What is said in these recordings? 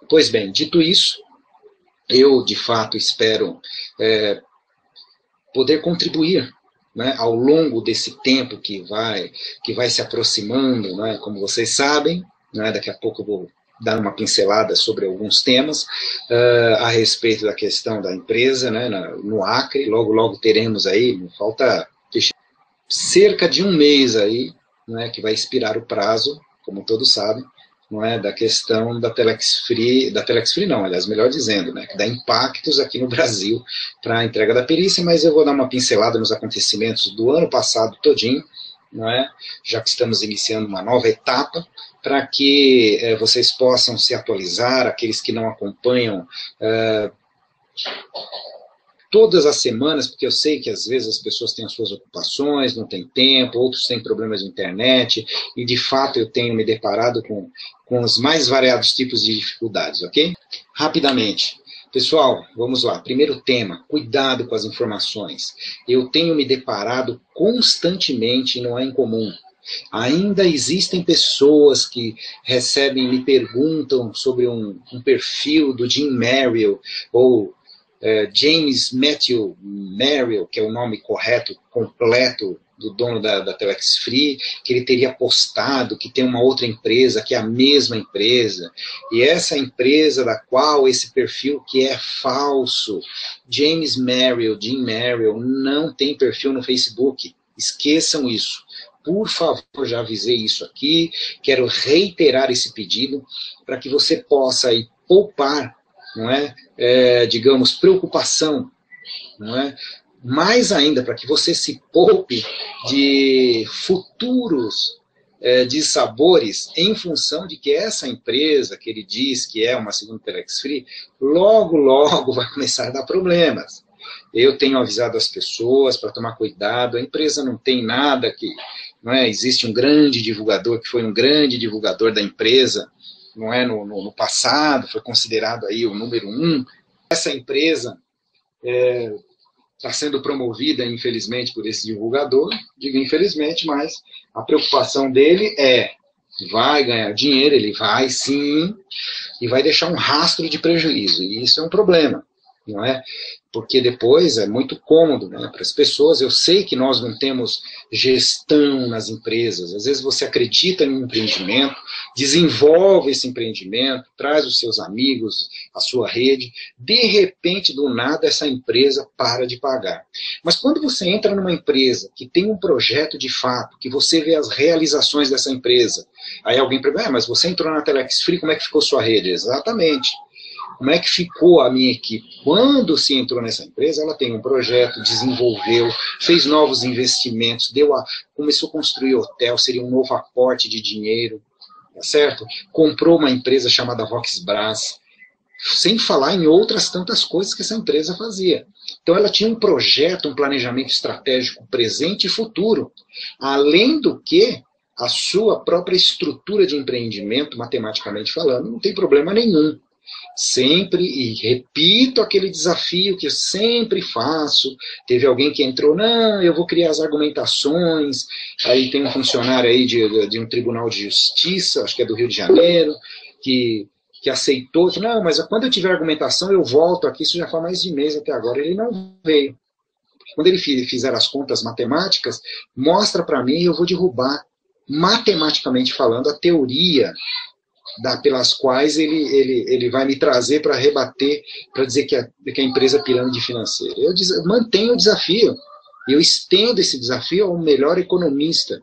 Pois bem, dito isso, eu de fato espero poder contribuir, né, ao longo desse tempo que vai se aproximando, né, como vocês sabem, né, daqui a pouco eu vou dar uma pincelada sobre alguns temas a respeito da questão da empresa, né, no Acre. Logo, logo teremos aí, falta cerca de um mês aí, né, que vai expirar o prazo, como todos sabem, não é, da questão da Telex Free não, aliás, melhor dizendo, né, que dá impactos aqui no Brasil para a entrega da perícia, mas eu vou dar uma pincelada nos acontecimentos do ano passado todinho, não é, já que estamos iniciando uma nova etapa, para que vocês possam se atualizar, aqueles que não acompanham todas as semanas, porque eu sei que às vezes as pessoas têm as suas ocupações, não têm tempo, outros têm problemas de internet, e de fato eu tenho me deparado com os mais variados tipos de dificuldades, ok? Rapidamente. Pessoal, vamos lá. Primeiro tema, cuidado com as informações. Eu tenho me deparado constantemente, não é incomum. Ainda existem pessoas que me perguntam sobre um perfil do Jim Merrill, ou James Matthew Merrill, que é o nome correto, completo do dono da Telex Free, que ele teria postado que tem uma outra empresa, que é a mesma empresa, e essa empresa da qual esse perfil que é falso, James Merrill, Jim Merrill, não tem perfil no Facebook, esqueçam isso. Por favor, já avisei isso aqui, quero reiterar esse pedido para que você possa aí poupar, não é? Digamos, preocupação, não é? Mais ainda, para que você se poupe de futuros dissabores em função de que essa empresa que ele diz que é uma segunda Telex Free, logo, logo vai começar a dar problemas. Eu tenho avisado as pessoas para tomar cuidado, a empresa não tem nada que... Não é? Existe um grande divulgador, que foi um grande divulgador da empresa, não é, no passado, foi considerado aí o número 1. Essa empresa está sendo promovida, infelizmente, por esse divulgador, digo infelizmente, mas a preocupação dele vai ganhar dinheiro, ele vai sim, e vai deixar um rastro de prejuízo, e isso é um problema, não é? Porque depois é muito cômodo, né, para as pessoas. Eu sei que nós não temos gestão nas empresas. Às vezes você acredita em um empreendimento, desenvolve esse empreendimento, traz os seus amigos, a sua rede, de repente, do nada, essa empresa para de pagar. Mas quando você entra numa empresa que tem um projeto de fato, que você vê as realizações dessa empresa, aí alguém pergunta, mas você entrou na Telex Free, como é que ficou sua rede? Exatamente. Como é que ficou a minha equipe? Quando se entrou nessa empresa, ela tem um projeto, desenvolveu, fez novos investimentos, começou a construir hotel, seria um novo aporte de dinheiro, tá certo? Comprou uma empresa chamada Voxbras, sem falar em outras tantas coisas que essa empresa fazia. Então ela tinha um projeto, um planejamento estratégico presente e futuro, além do que a sua própria estrutura de empreendimento, matematicamente falando, não tem problema nenhum. Sempre, e repito aquele desafio que eu sempre faço, teve alguém que entrou, não, eu vou criar as argumentações, aí tem um funcionário aí de um tribunal de justiça, acho que é do Rio de Janeiro, que aceitou, não, mas quando eu tiver argumentação eu volto aqui, isso já faz mais de mês até agora, ele não veio. Quando ele fizer as contas matemáticas, mostra para mim e eu vou derrubar, matematicamente falando, a teoria pelas quais ele vai me trazer para rebater, para dizer que a empresa é pirâmide financeira. Eu mantenho o desafio, eu estendo esse desafio ao melhor economista.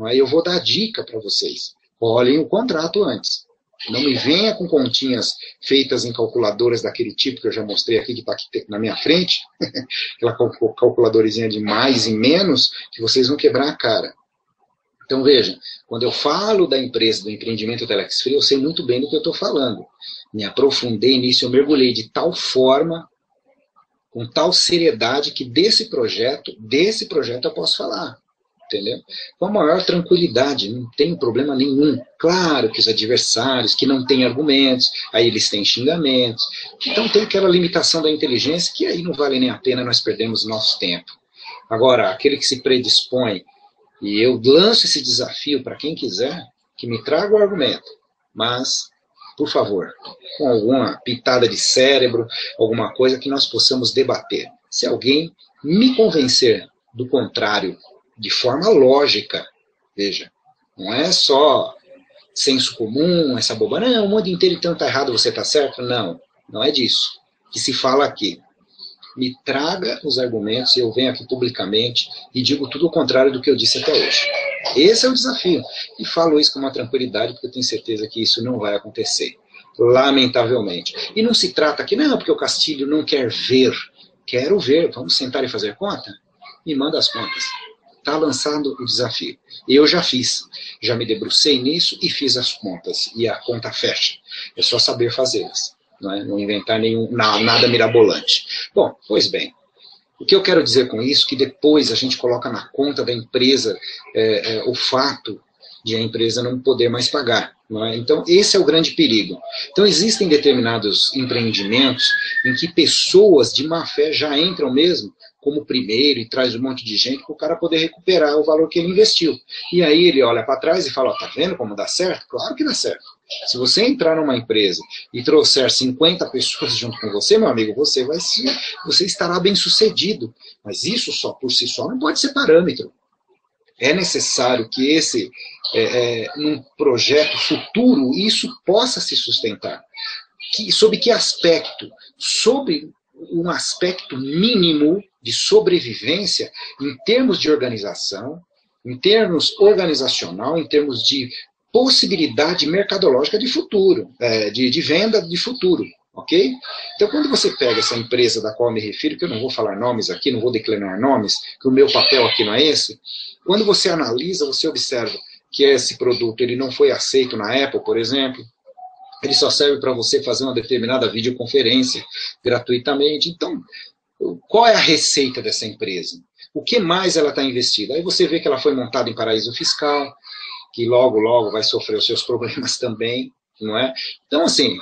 Aí eu vou dar dica para vocês. Olhem o contrato antes. Não me venha com continhas feitas em calculadoras daquele tipo que eu já mostrei aqui, que está aqui na minha frente, aquela calculadorzinha de mais e menos, que vocês vão quebrar a cara. Então, veja, quando eu falo da empresa, do empreendimento Telex Free, eu sei muito bem do que eu estou falando. Me aprofundei nisso, eu mergulhei de tal forma, com tal seriedade, que desse projeto eu posso falar. Entendeu? Com a maior tranquilidade, não tem problema nenhum. Claro que os adversários, que não têm argumentos, aí eles têm xingamentos. Então tem aquela limitação da inteligência, que aí não vale nem a pena nós perdermos o nosso tempo. Agora, aquele que se predispõe, e eu lanço esse desafio para quem quiser, que me traga o argumento, mas por favor, com alguma pitada de cérebro, alguma coisa que nós possamos debater. Se alguém me convencer do contrário, de forma lógica, veja, não é só senso comum, essa bobagem, não, o mundo inteiro então está errado, você está certo? Não, não é disso que se fala aqui. Me traga os argumentos e eu venho aqui publicamente e digo tudo o contrário do que eu disse até hoje. Esse é o desafio. E falo isso com uma tranquilidade, porque eu tenho certeza que isso não vai acontecer. Lamentavelmente. E não se trata aqui, não, porque o Castilho não quer ver. Quero ver, vamos sentar e fazer conta? Me manda as contas. Está lançado o desafio. Eu já fiz, já me debrucei nisso e fiz as contas. E a conta fecha. É só saber fazê-las. Não inventar nada mirabolante. Bom, pois bem, o que eu quero dizer com isso, que depois a gente coloca na conta da empresa o fato de a empresa não poder mais pagar. Não é? Então, esse é o grande perigo. Então, existem determinados empreendimentos em que pessoas de má fé já entram mesmo como primeiro e traz um monte de gente para o cara poder recuperar o valor que ele investiu. E aí ele olha para trás e fala, ó, tá vendo como dá certo? Claro que dá certo. Se você entrar numa empresa e trouxer 50 pessoas junto com você, meu amigo, você estará bem sucedido. Mas isso só por si só não pode ser parâmetro. É necessário que num projeto futuro, isso possa se sustentar. Sob que aspecto? Sobre um aspecto mínimo de sobrevivência em termos de organização, em termos organizacional, em termos de possibilidade mercadológica de futuro, de venda de futuro, ok? Então, quando você pega essa empresa da qual eu me refiro, que eu não vou falar nomes aqui, não vou declinar nomes, que o meu papel aqui não é esse, quando você analisa, você observa que esse produto ele não foi aceito na Apple, por exemplo, ele só serve para você fazer uma determinada videoconferência gratuitamente. Então, qual é a receita dessa empresa? O que mais ela está investindo? Aí você vê que ela foi montada em paraíso fiscal, que logo, logo vai sofrer os seus problemas também, não é? Então, assim,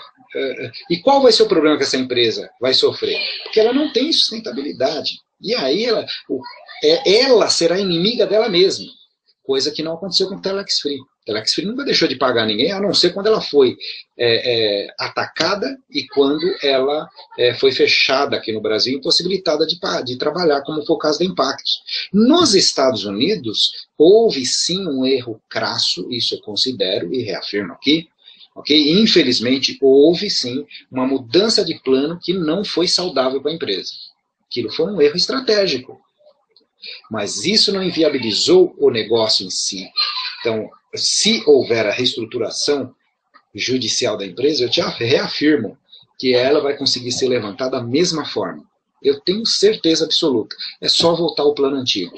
e qual vai ser o problema que essa empresa vai sofrer? Porque ela não tem sustentabilidade. E aí ela será inimiga dela mesma, coisa que não aconteceu com o Telex Free. Telex Free nunca deixou de pagar ninguém, a não ser quando ela foi atacada e quando ela foi fechada aqui no Brasil, impossibilitada de trabalhar, como foi o caso da Impactos. Nos Estados Unidos, houve sim um erro crasso, isso eu considero e reafirmo aqui, okay? Infelizmente, houve sim uma mudança de plano que não foi saudável para a empresa. Aquilo foi um erro estratégico. Mas isso não inviabilizou o negócio em si. Então, se houver a reestruturação judicial da empresa, eu te reafirmo que ela vai conseguir ser levantada da mesma forma. Eu tenho certeza absoluta. É só voltar ao plano antigo.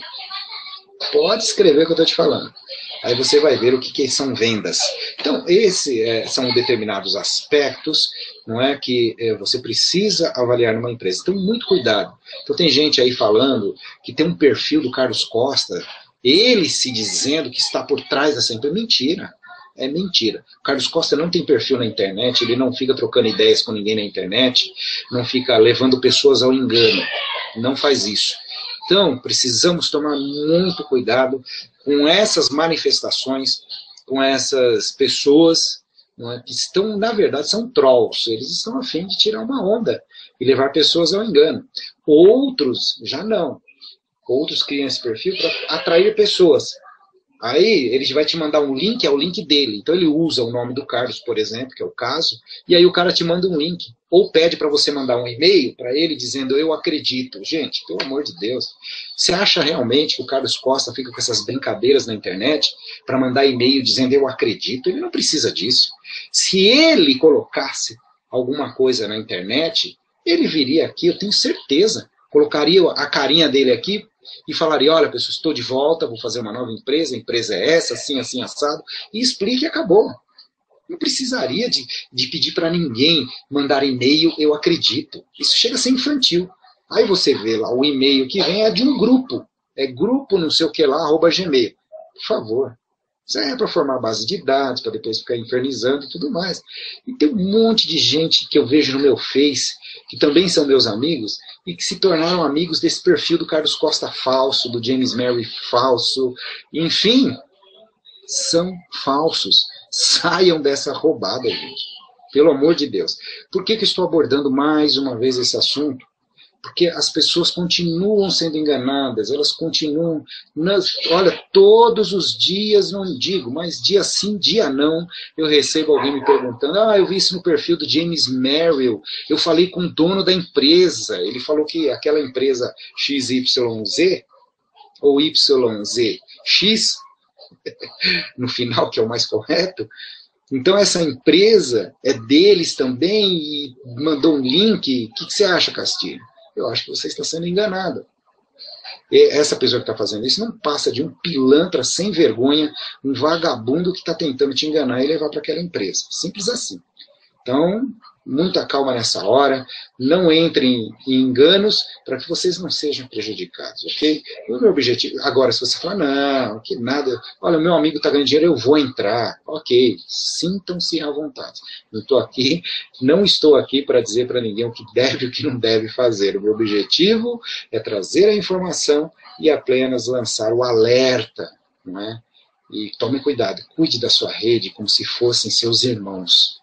Pode escrever o que eu estou te falando. Aí você vai ver o que são vendas. Então, esses são determinados aspectos, não é, que você precisa avaliar numa empresa. Então, muito cuidado. Então, tem gente aí falando que tem um perfil do Carlos Costa, ele se dizendo que está por trás dessa empresa. Mentira. É mentira. O Carlos Costa não tem perfil na internet, ele não fica trocando ideias com ninguém na internet, não fica levando pessoas ao engano. Não faz isso. Então, precisamos tomar muito cuidado com essas manifestações, com essas pessoas, não é, que estão, na verdade, são trolls. Eles estão a fim de tirar uma onda e levar pessoas ao engano. Outros já não. Outros criam esse perfil para atrair pessoas. Aí ele vai te mandar um link, é o link dele. Então ele usa o nome do Carlos, por exemplo, que é o caso, e aí o cara te manda um link. Ou pede para você mandar um e-mail para ele dizendo, eu acredito. Gente, pelo amor de Deus, você acha realmente que o Carlos Costa fica com essas brincadeiras na internet para mandar e-mail dizendo, eu acredito? Ele não precisa disso. Se ele colocasse alguma coisa na internet, ele viria aqui, eu tenho certeza, colocaria a carinha dele aqui, e falaria, olha, pessoal, estou de volta, vou fazer uma nova empresa, a empresa é essa, assim, assim, assado, e explique e acabou. Não precisaria de pedir para ninguém mandar e-mail, eu acredito. Isso chega a ser infantil. Aí você vê lá, o e-mail que vem é de um grupo, é grupo não sei o que lá, @gmail. Por favor. Isso é para formar base de dados, para depois ficar infernizando e tudo mais. E tem um monte de gente que eu vejo no meu Face, que também são meus amigos, e que se tornaram amigos desse perfil do Carlos Costa falso, do James Mary falso, enfim, são falsos. Saiam dessa roubada, gente. Pelo amor de Deus. Por que eu estou abordando mais uma vez esse assunto? Porque as pessoas continuam sendo enganadas, elas continuam... Olha, todos os dias, não digo, mas dia sim, dia não, eu recebo alguém me perguntando, eu vi isso no perfil do James Merrill, eu falei com o dono da empresa, ele falou que aquela empresa XYZ, ou YZX, no final, que é o mais correto, então essa empresa é deles também e mandou um link. O que você acha, Castilho? Eu acho que você está sendo enganado. E essa pessoa que está fazendo isso não passa de um pilantra sem vergonha, um vagabundo que está tentando te enganar e levar para aquela empresa. Simples assim. Então, muita calma nessa hora, não entrem em enganos para que vocês não sejam prejudicados, ok? O meu objetivo, agora se você falar, não, que nada, olha, meu amigo está ganhando dinheiro, eu vou entrar, ok, sintam-se à vontade. Não estou aqui para dizer para ninguém o que deve e o que não deve fazer. O meu objetivo é trazer a informação e apenas lançar o alerta, não é? E tome cuidado, cuide da sua rede como se fossem seus irmãos.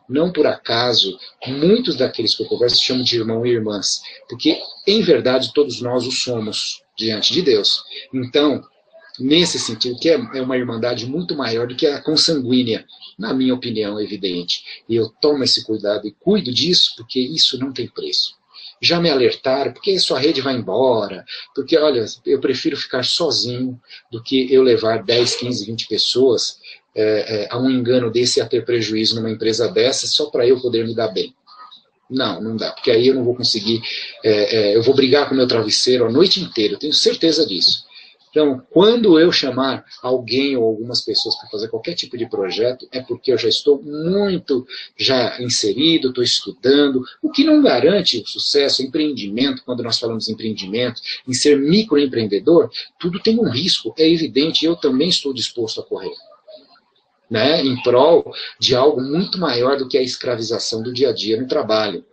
Não por acaso, muitos daqueles que eu converso chamam de irmão e irmãs, porque, em verdade, todos nós o somos diante de Deus. Então, nesse sentido, que é uma irmandade muito maior do que a consanguínea, na minha opinião, é evidente. E eu tomo esse cuidado e cuido disso, porque isso não tem preço. Já me alertaram, porque sua rede vai embora, porque, olha, eu prefiro ficar sozinho do que eu levar 10, 15, 20 pessoas a um engano desse e a ter prejuízo numa empresa dessa só para eu poder me dar bem. Não, não dá, porque aí eu não vou conseguir, eu vou brigar com o meu travesseiro a noite inteira, eu tenho certeza disso. Então, quando eu chamar alguém ou algumas pessoas para fazer qualquer tipo de projeto, é porque eu já estou muito inserido, estou estudando, o que não garante o sucesso, empreendimento, quando nós falamos em empreendimento, em ser microempreendedor, tudo tem um risco, é evidente, e eu também estou disposto a correr. Né, em prol de algo muito maior do que a escravização do dia a dia no trabalho,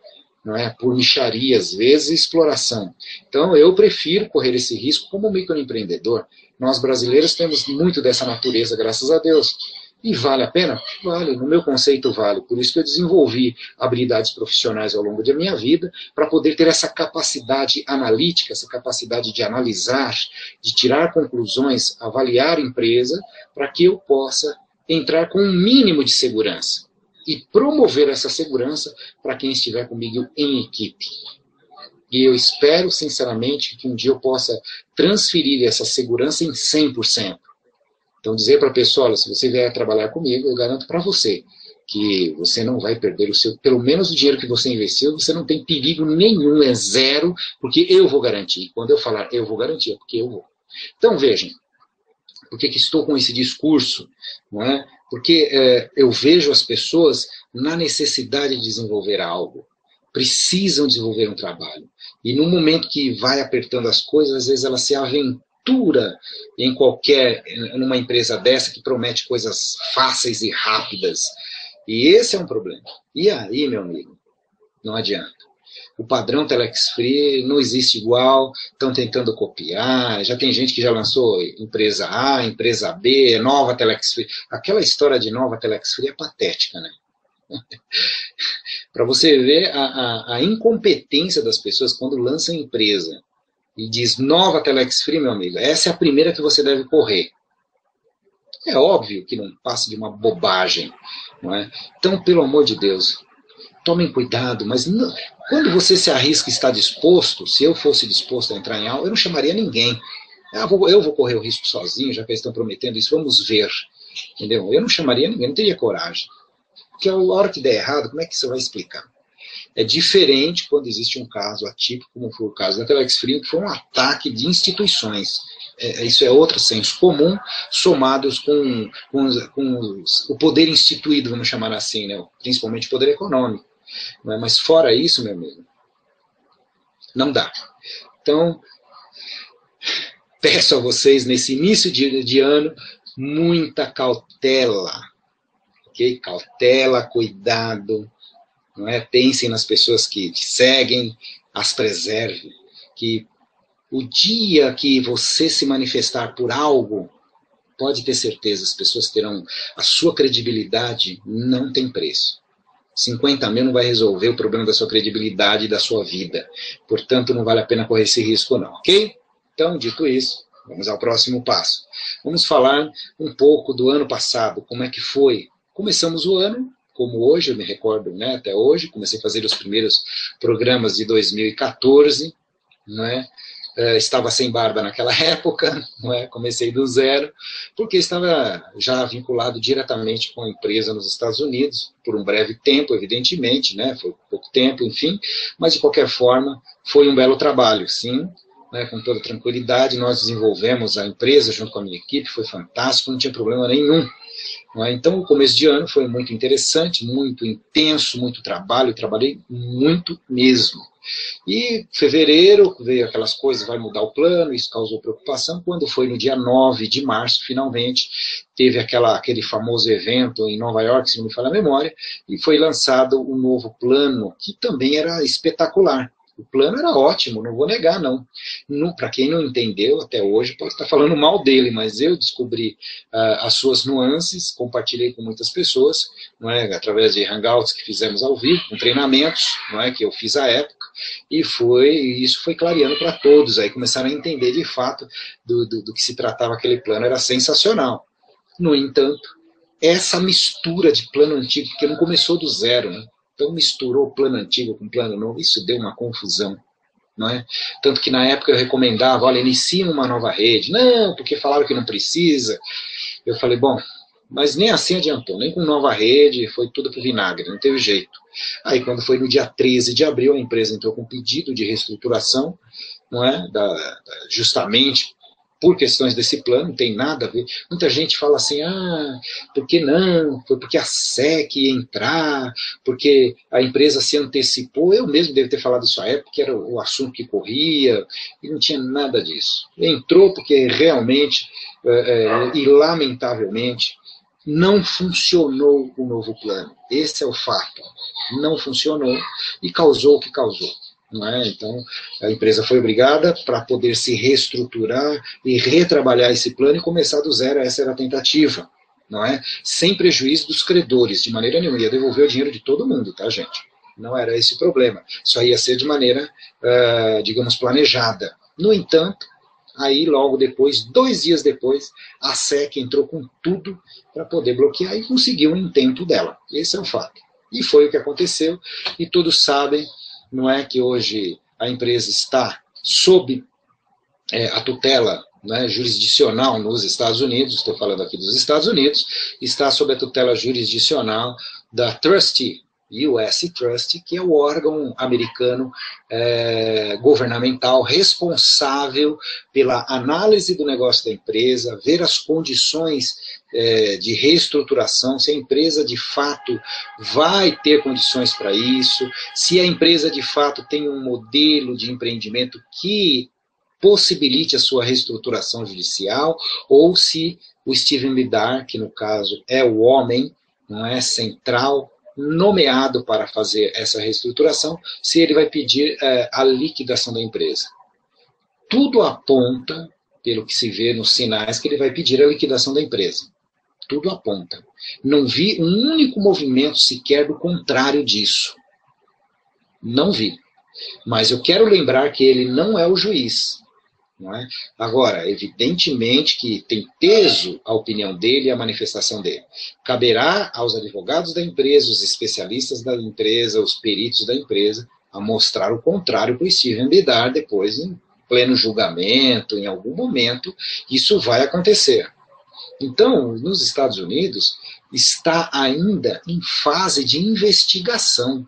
não é? Por mixaria, às vezes, e exploração. Então, eu prefiro correr esse risco como microempreendedor. Nós, brasileiros, temos muito dessa natureza, graças a Deus. E vale a pena? Vale, no meu conceito vale. Por isso que eu desenvolvi habilidades profissionais ao longo da minha vida, para poder ter essa capacidade analítica, essa capacidade de analisar, de tirar conclusões, avaliar a empresa, para que eu possa entrar com um mínimo de segurança e promover essa segurança para quem estiver comigo em equipe. E eu espero, sinceramente, que um dia eu possa transferir essa segurança em 100%. Então, dizer para a pessoa, olha, se você vier trabalhar comigo, eu garanto para você que você não vai perder pelo menos o dinheiro que você investiu, você não tem perigo nenhum, é zero, porque eu vou garantir. Quando eu falar eu vou garantir, é porque eu vou. Então, vejam, por que estou com esse discurso? Não é? Porque eu vejo as pessoas na necessidade de desenvolver algo. Precisam desenvolver um trabalho. E no momento que vai apertando as coisas, às vezes ela se aventura numa empresa dessa que promete coisas fáceis e rápidas. E esse é um problema. E aí, meu amigo, não adianta. O padrão Telex Free não existe igual, estão tentando copiar, já tem gente que já lançou empresa A, empresa B, nova Telex Free. Aquela história de nova Telex Free é patética, né? Para você ver a incompetência das pessoas quando lançam empresa e diz nova Telex Free, meu amigo, essa é a primeira que você deve correr. É óbvio que não passa de uma bobagem, não é? Então, pelo amor de Deus, tomem cuidado, mas não, quando você se arrisca e está disposto, se eu fosse disposto a entrar em algo, eu não chamaria ninguém. Eu vou correr o risco sozinho, já que eles estão prometendo isso, vamos ver. Entendeu? Eu não chamaria ninguém, não teria coragem. Porque a hora que der errado, como é que você vai explicar? É diferente quando existe um caso atípico, como foi o caso da Telex Free, que foi um ataque de instituições. Isso é outro senso comum, somados com o poder instituído, vamos chamar assim, né? Principalmente o poder econômico. Mas fora isso, meu amigo, não dá. Então, peço a vocês, nesse início de ano, muita cautela. Okay? Cautela, cuidado. Não é? Pensem nas pessoas que te seguem, as preserve. Que o dia que você se manifestar por algo, pode ter certeza, as pessoas terão... A sua credibilidade não tem preço. 50 mil não vai resolver o problema da sua credibilidade e da sua vida. Portanto, não vale a pena correr esse risco não, ok? Então, dito isso, vamos ao próximo passo. Vamos falar um pouco do ano passado, como é que foi. Começamos o ano, como hoje, eu me recordo, né, até hoje, comecei a fazer os primeiros programas de 2014, não é? Estava sem barba naquela época, não é? Comecei do zero, porque estava já vinculado diretamente com a empresa nos Estados Unidos, por um breve tempo, evidentemente, né? Foi pouco tempo, enfim, mas de qualquer forma, foi um belo trabalho, sim, né? Com toda tranquilidade, nós desenvolvemos a empresa junto com a minha equipe, foi fantástico, não tinha problema nenhum. Então, o começo de ano foi muito interessante, muito intenso, muito trabalho, trabalhei muito mesmo. E fevereiro veio aquelas coisas, vai mudar o plano, isso causou preocupação. Quando foi no dia 9 de março, finalmente, teve aquele famoso evento em Nova York, se não me falha a memória, e foi lançado um novo plano, que também era espetacular. O plano era ótimo, não vou negar, não. Para quem não entendeu, até hoje, pode estar falando mal dele, mas eu descobri as suas nuances, compartilhei com muitas pessoas, não é, através de hangouts que fizemos ao vivo, com treinamentos, não é, que eu fiz à época, e isso foi clareando para todos, aí começaram a entender de fato do que se tratava aquele plano, era sensacional. No entanto, essa mistura de plano antigo, porque não começou do zero, né? Então misturou o plano antigo com o plano novo, isso deu uma confusão, não é? Tanto que na época eu recomendava, olha, inicie uma nova rede. Não, porque falaram que não precisa. Eu falei, bom, mas nem assim adiantou, nem com nova rede, foi tudo pro vinagre, não teve jeito. Aí quando foi no dia 13 de abril, a empresa entrou com um pedido de reestruturação, não é? Justamente por questões desse plano, não tem nada a ver. Muita gente fala assim, por que não? Foi porque a SEC ia entrar, porque a empresa se antecipou. Eu mesmo devo ter falado isso à época, que era o assunto que corria, e não tinha nada disso. Entrou porque realmente, e lamentavelmente, não funcionou o novo plano. Esse é o fato. Não funcionou e causou o que causou. Não é? Então, a empresa foi obrigada para poder se reestruturar e retrabalhar esse plano e começar do zero. Essa era a tentativa, não é? Sem prejuízo dos credores, de maneira nenhuma. Ia devolver o dinheiro de todo mundo, tá, gente? Não era esse o problema. Só ia ser de maneira, digamos, planejada. No entanto, aí logo depois, 2 dias depois, a SEC entrou com tudo para poder bloquear e conseguiu o intento dela. Esse é o fato. E foi o que aconteceu, e todos sabem, não é, que hoje a empresa está sob a tutela, né, jurisdicional nos Estados Unidos, estou falando aqui dos Estados Unidos, está sob a tutela jurisdicional da Trustee, US Trust, que é o órgão americano governamental responsável pela análise do negócio da empresa, ver as condições de reestruturação, se a empresa de fato vai ter condições para isso, se a empresa de fato tem um modelo de empreendimento que possibilite a sua reestruturação judicial, ou se o Steven Bidar, que no caso é o homem, não é, central, nomeado para fazer essa reestruturação, se ele vai pedir a liquidação da empresa. Tudo aponta, pelo que se vê nos sinais, que ele vai pedir a liquidação da empresa. Tudo aponta. Não vi um único movimento sequer do contrário disso. Não vi. Mas eu quero lembrar que ele não é o juiz. Não é? Agora, evidentemente que tem peso a opinião dele e a manifestação dele. Caberá aos advogados da empresa, os especialistas da empresa, os peritos da empresa, a mostrar o contrário para o Steven Bidar depois, em pleno julgamento, em algum momento, isso vai acontecer. Então, nos Estados Unidos, está ainda em fase de investigação.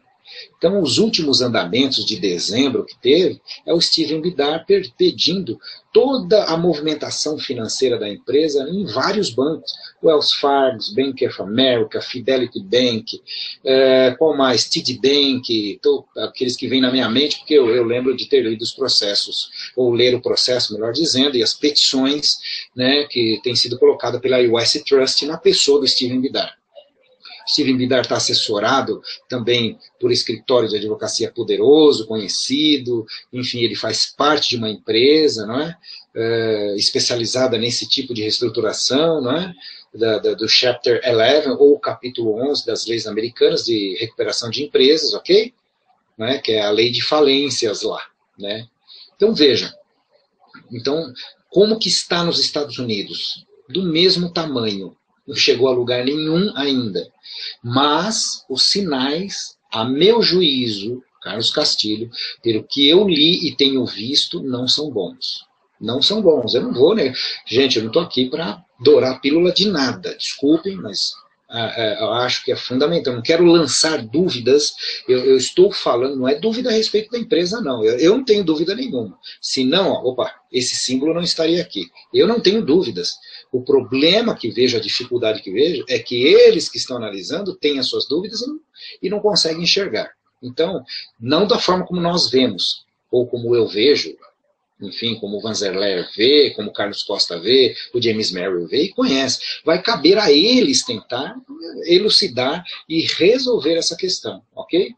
Então, os últimos andamentos de dezembro que teve, é o Steven Bidar pedindo toda a movimentação financeira da empresa em vários bancos. Wells Fargo, Bank of America, Fidelity Bank, qual mais? TD Bank, aqueles que vêm na minha mente, porque eu lembro de ter lido os processos, ou ler o processo, melhor dizendo, e as petições, né, que têm sido colocadas pela US Trust na pessoa do Steven Bidar. Steven Bidar está assessorado também por escritório de advocacia poderoso, conhecido, enfim, ele faz parte de uma empresa, não é? Especializada nesse tipo de reestruturação, não é? Do Chapter 11 ou capítulo 11 das leis americanas de recuperação de empresas, ok? Né? Que é a lei de falências lá, né? Então, veja, então, como que está nos Estados Unidos? Do mesmo tamanho, não chegou a lugar nenhum ainda, mas os sinais, a meu juízo, Carlos Castilho, pelo que eu li e tenho visto, não são bons. Não são bons, eu não vou, né? Gente, eu não estou aqui para dourar a pílula de nada, desculpem, mas eu acho que é fundamental. Eu não quero lançar dúvidas, eu estou falando, não é dúvida a respeito da empresa, não. Eu não tenho dúvida nenhuma. Se não, opa, esse símbolo não estaria aqui. Eu não tenho dúvidas. O problema que vejo, a dificuldade que vejo, é que eles que estão analisando têm as suas dúvidas e não conseguem enxergar. Então, não da forma como nós vemos, ou como eu vejo, enfim, como o Vanzeler vê, como o Carlos Costa vê, o James Merrill vê e conhece. Vai caber a eles tentar elucidar e resolver essa questão, ok?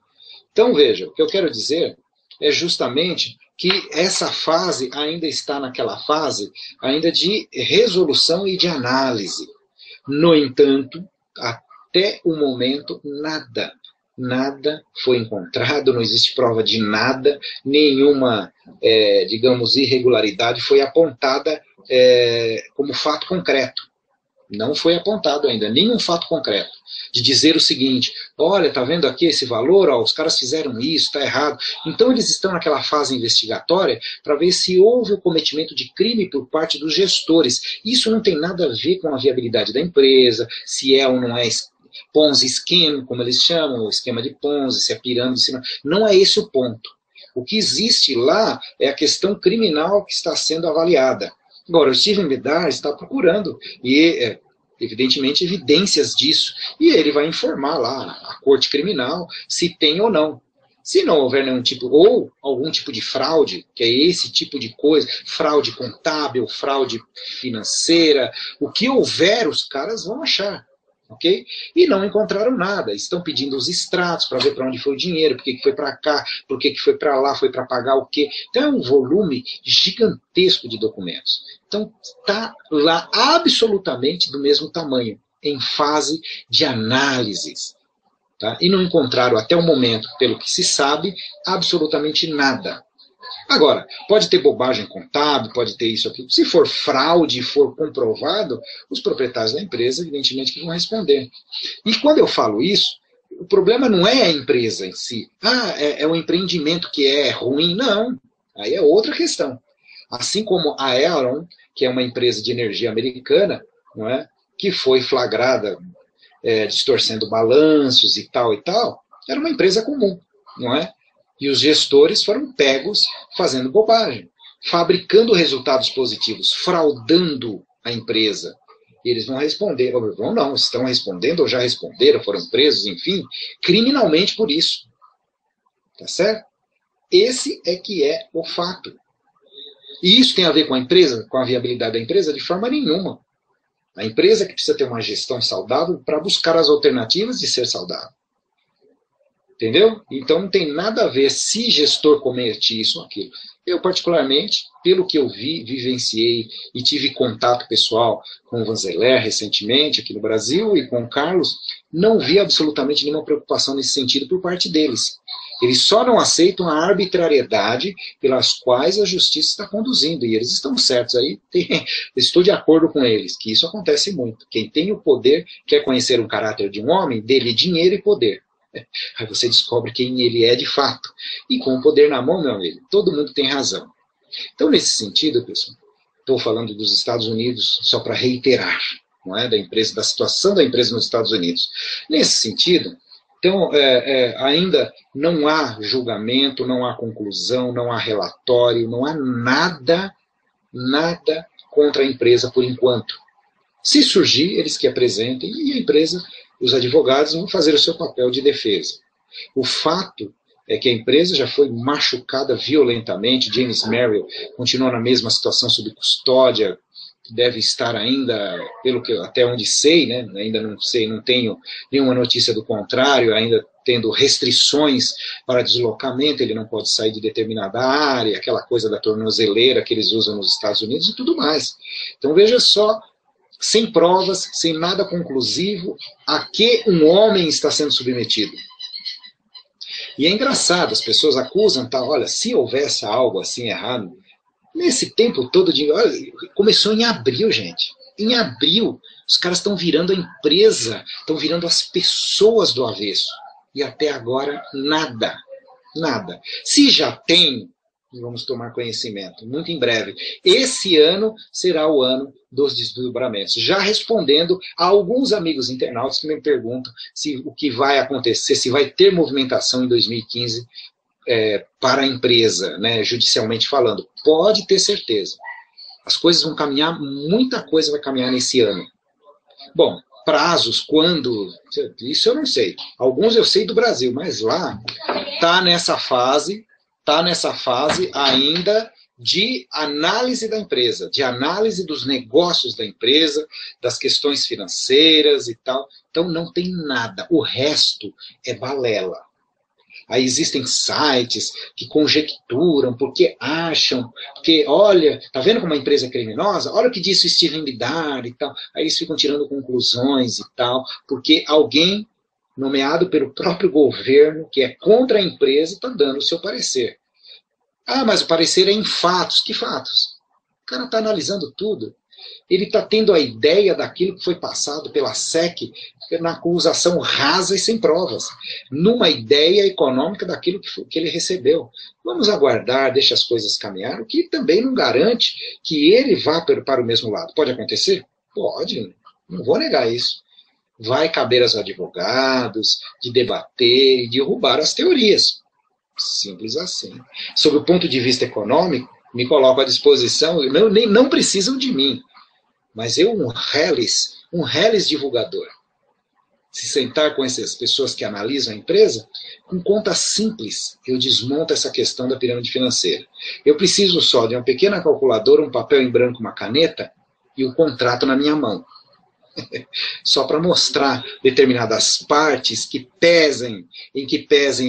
Então, veja, o que eu quero dizer é justamente que essa fase ainda está naquela fase ainda de resolução e de análise. No entanto, até o momento, nada foi encontrado, não existe prova de nada, nenhuma, digamos, irregularidade foi apontada como fato concreto. Não foi apontado ainda nenhum fato concreto de dizer o seguinte: olha, está vendo aqui esse valor, ó, os caras fizeram isso, está errado. Então eles estão naquela fase investigatória para ver se houve o cometimento de crime por parte dos gestores. Isso não tem nada a ver com a viabilidade da empresa, se é ou não é Ponzi scheme, como eles chamam, o esquema de Ponzi, se é pirâmide, se não é esse o ponto. O que existe lá é a questão criminal que está sendo avaliada. Agora, o Steven Bidar está procurando, e evidentemente, evidências disso, e ele vai informar lá a corte criminal se tem ou não. Se não houver nenhum tipo, ou algum tipo de fraude, que é esse tipo de coisa, fraude contábil, fraude financeira, o que houver, os caras vão achar. Okay? E não encontraram nada, estão pedindo os extratos para ver para onde foi o dinheiro, por que foi para cá, por que foi para lá, foi para pagar o quê. Então é um volume gigantesco de documentos. Então está lá absolutamente do mesmo tamanho, em fase de análises. Tá? E não encontraram até o momento, pelo que se sabe, absolutamente nada. Agora, pode ter bobagem contábil, pode ter isso aqui. Se for fraude e for comprovado, os proprietários da empresa, evidentemente, que vão responder. E quando eu falo isso, o problema não é a empresa em si. É o empreendimento que é ruim. Não, aí é outra questão. Assim como a Aeron, que é uma empresa de energia americana, não é, que foi flagrada distorcendo balanços e tal, era uma empresa comum, não é? E os gestores foram pegos fazendo bobagem, fabricando resultados positivos, fraudando a empresa. E eles vão responder, ou não, estão respondendo, ou já responderam, foram presos, enfim, criminalmente por isso. Tá certo? Esse é que é o fato. E isso tem a ver com a empresa, com a viabilidade da empresa? De forma nenhuma. A empresa que precisa ter uma gestão saudável para buscar as alternativas de ser saudável. Entendeu? Então não tem nada a ver se gestor comete isso ou aquilo. Eu, particularmente, pelo que eu vi, vivenciei e tive contato pessoal com o Vanzeler recentemente aqui no Brasil e com o Carlos, não vi absolutamente nenhuma preocupação nesse sentido por parte deles. Eles só não aceitam a arbitrariedade pelas quais a justiça está conduzindo, e eles estão certos aí, estou de acordo com eles, que isso acontece muito. Quem tem o poder quer conhecer o caráter de um homem, dele dinheiro e poder. Aí você descobre quem ele é de fato. E com o poder na mão, meu amigo, todo mundo tem razão. Então, nesse sentido, pessoal, estou falando dos Estados Unidos só para reiterar, não é, da empresa, da situação da empresa nos Estados Unidos. Nesse sentido, então, ainda não há julgamento, não há conclusão, não há relatório, não há nada contra a empresa por enquanto. Se surgir, eles que apresentem, e a empresa, os advogados vão fazer o seu papel de defesa. O fato é que a empresa já foi machucada violentamente, James Merrill continua na mesma situação sob custódia, deve estar ainda, pelo que até onde sei, né, ainda não sei, não tenho nenhuma notícia do contrário, ainda tendo restrições para deslocamento, ele não pode sair de determinada área, aquela coisa da tornozeleira que eles usam nos Estados Unidos e tudo mais. Então veja só, sem provas, sem nada conclusivo, a que um homem está sendo submetido. E é engraçado, as pessoas acusam, tá, olha, se houvesse algo assim errado, nesse tempo todo, olha, começou em abril, gente. Em abril, os caras estão virando a empresa, estão virando as pessoas do avesso. E até agora, nada. Nada. Se já tem, vamos tomar conhecimento, muito em breve. Esse ano será o ano dos desdobramentos. Já respondendo a alguns amigos internautas que me perguntam se o que vai acontecer, se vai ter movimentação em 2015 para a empresa, né, judicialmente falando. Pode ter certeza. As coisas vão caminhar, muita coisa vai caminhar nesse ano. Bom, prazos, quando, isso eu não sei. Alguns eu sei do Brasil, mas lá está nessa fase ainda de análise da empresa, de análise dos negócios da empresa, das questões financeiras e tal. Então não tem nada. O resto é balela. Aí existem sites que conjecturam, porque acham, porque, olha, tá vendo como a empresa é criminosa? Olha o que disse o Steven Bidar e tal. Aí eles ficam tirando conclusões e tal, porque alguém nomeado pelo próprio governo, que é contra a empresa, está dando o seu parecer. Ah, mas o parecer é em fatos. Que fatos? O cara está analisando tudo. Ele está tendo a ideia daquilo que foi passado pela SEC na acusação rasa e sem provas, numa ideia econômica daquilo que ele recebeu. Vamos aguardar, deixa as coisas caminhar, o que também não garante que ele vá para o mesmo lado. Pode acontecer? Pode, não vou negar isso. Vai caber aos advogados de debater e derrubar as teorias. Simples assim. Sob o ponto de vista econômico, me coloco à disposição, não precisam de mim, mas eu, um reles divulgador, se sentar com essas pessoas que analisam a empresa, com conta simples, eu desmonto essa questão da pirâmide financeira. Eu preciso só de uma pequena calculadora, um papel em branco, uma caneta e o contrato na minha mão. Só para mostrar determinadas partes que pesem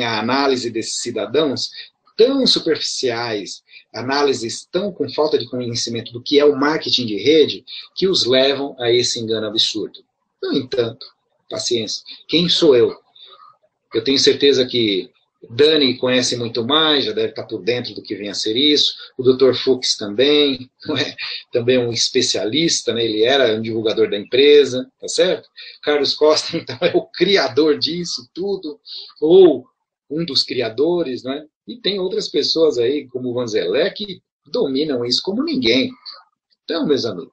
a análise desses cidadãos tão superficiais, análises tão com falta de conhecimento do que é o marketing de rede, que os levam a esse engano absurdo. No entanto, paciência. Quem sou eu? Eu tenho certeza que Dani conhece muito mais, já deve estar por dentro do que vem a ser isso. O Dr. Fux também, não é? Também um especialista, né? Ele era um divulgador da empresa, tá certo? Carlos Costa, então, é o criador disso tudo, ou um dos criadores, né? E tem outras pessoas aí, como o Vanzelé, que dominam isso como ninguém. Então, meus amigos,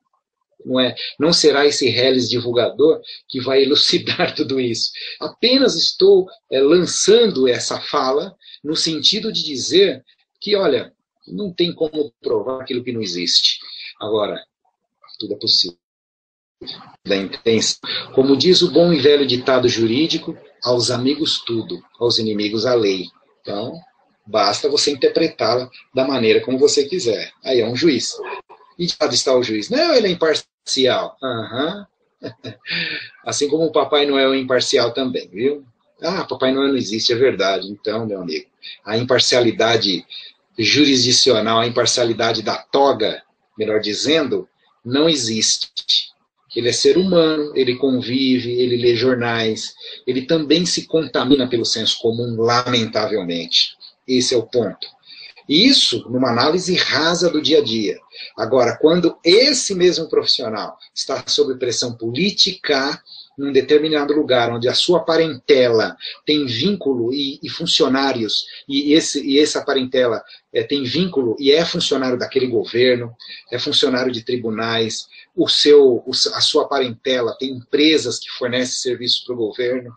não será esse reles divulgador que vai elucidar tudo isso. Apenas estou lançando essa fala no sentido de dizer que, olha, não tem como provar aquilo que não existe. Agora, tudo é possível. Da intenção. Como diz o bom e velho ditado jurídico, aos amigos tudo, aos inimigos a lei. Então, basta você interpretá-la da maneira como você quiser. Aí é um juiz. E de lado está o juiz? Não, ele é imparcial. Uhum. Assim como o Papai Noel é imparcial também, viu? Ah, Papai Noel não existe, é verdade. Então, meu amigo, a imparcialidade jurisdicional, a imparcialidade da toga, melhor dizendo, não existe. Ele é ser humano, ele convive, ele lê jornais, ele também se contamina pelo senso comum, lamentavelmente. Esse é o ponto. Isso numa análise rasa do dia a dia. Agora, quando esse mesmo profissional está sob pressão política, num determinado lugar, onde a sua parentela tem vínculo e funcionários, e essa parentela tem vínculo e é funcionário daquele governo, é funcionário de tribunais, a sua parentela tem empresas que fornecem serviços para o governo,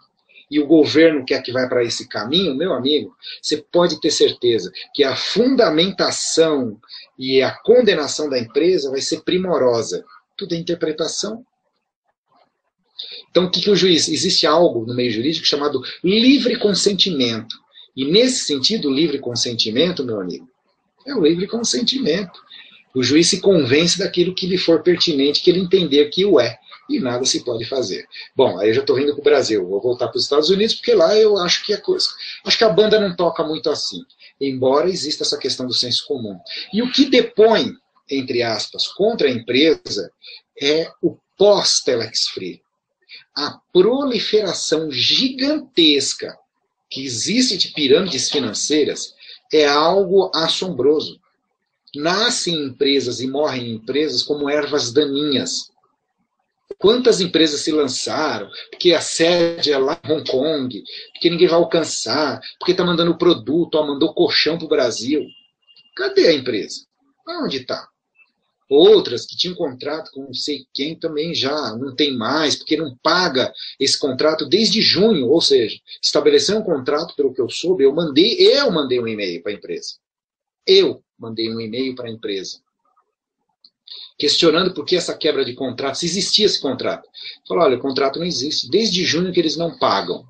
e o governo quer que vai para esse caminho, meu amigo, você pode ter certeza que a fundamentação e a condenação da empresa vai ser primorosa. Tudo é interpretação. Então, o que o juiz? Existe algo no meio jurídico chamado livre consentimento. E nesse sentido, o livre consentimento, meu amigo, é o livre consentimento. O juiz se convence daquilo que lhe for pertinente, que ele entender que o é, e nada se pode fazer. Bom, aí eu já estou vindo para o Brasil, vou voltar para os Estados Unidos, porque lá eu acho que acho que a banda não toca muito assim, embora exista essa questão do senso comum. E o que depõe, entre aspas, contra a empresa é o pós-Telex Free. A proliferação gigantesca que existe de pirâmides financeiras é algo assombroso. Nascem empresas e morrem empresas como ervas daninhas. Quantas empresas se lançaram, porque a sede é lá em Hong Kong, porque ninguém vai alcançar, porque está mandando produto, mandou colchão para o Brasil. Cadê a empresa? Onde está? Outras que tinham contrato com não sei quem também já não tem mais, porque não paga esse contrato desde junho, ou seja, estabeleceu um contrato, pelo que eu soube, eu mandei um e-mail para a empresa. Eu mandei um e-mail para a empresa, questionando por que essa quebra de contrato, se existia esse contrato. Falou, olha, o contrato não existe, desde junho que eles não pagam.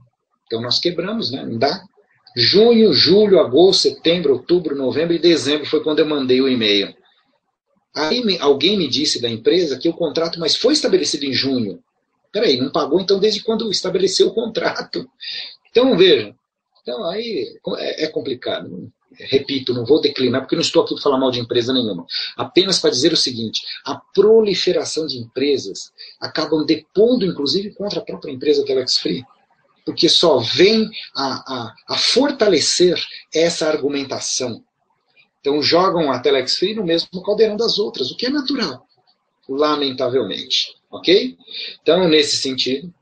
Então nós quebramos, né? Não dá. Junho, julho, agosto, setembro, outubro, novembro e dezembro foi quando eu mandei o e-mail. Aí alguém me disse da empresa que o contrato, mas foi estabelecido em junho. Peraí, não pagou então desde quando estabeleceu o contrato? Então, veja, então aí é complicado. Repito, não vou declinar, porque não estou aqui para falar mal de empresa nenhuma. Apenas para dizer o seguinte, a proliferação de empresas acabam depondo, inclusive, contra a própria empresa Telex Free, porque só vem a fortalecer essa argumentação. Então jogam a Telex Free no mesmo caldeirão das outras, o que é natural, lamentavelmente. Ok? Então, nesse sentido,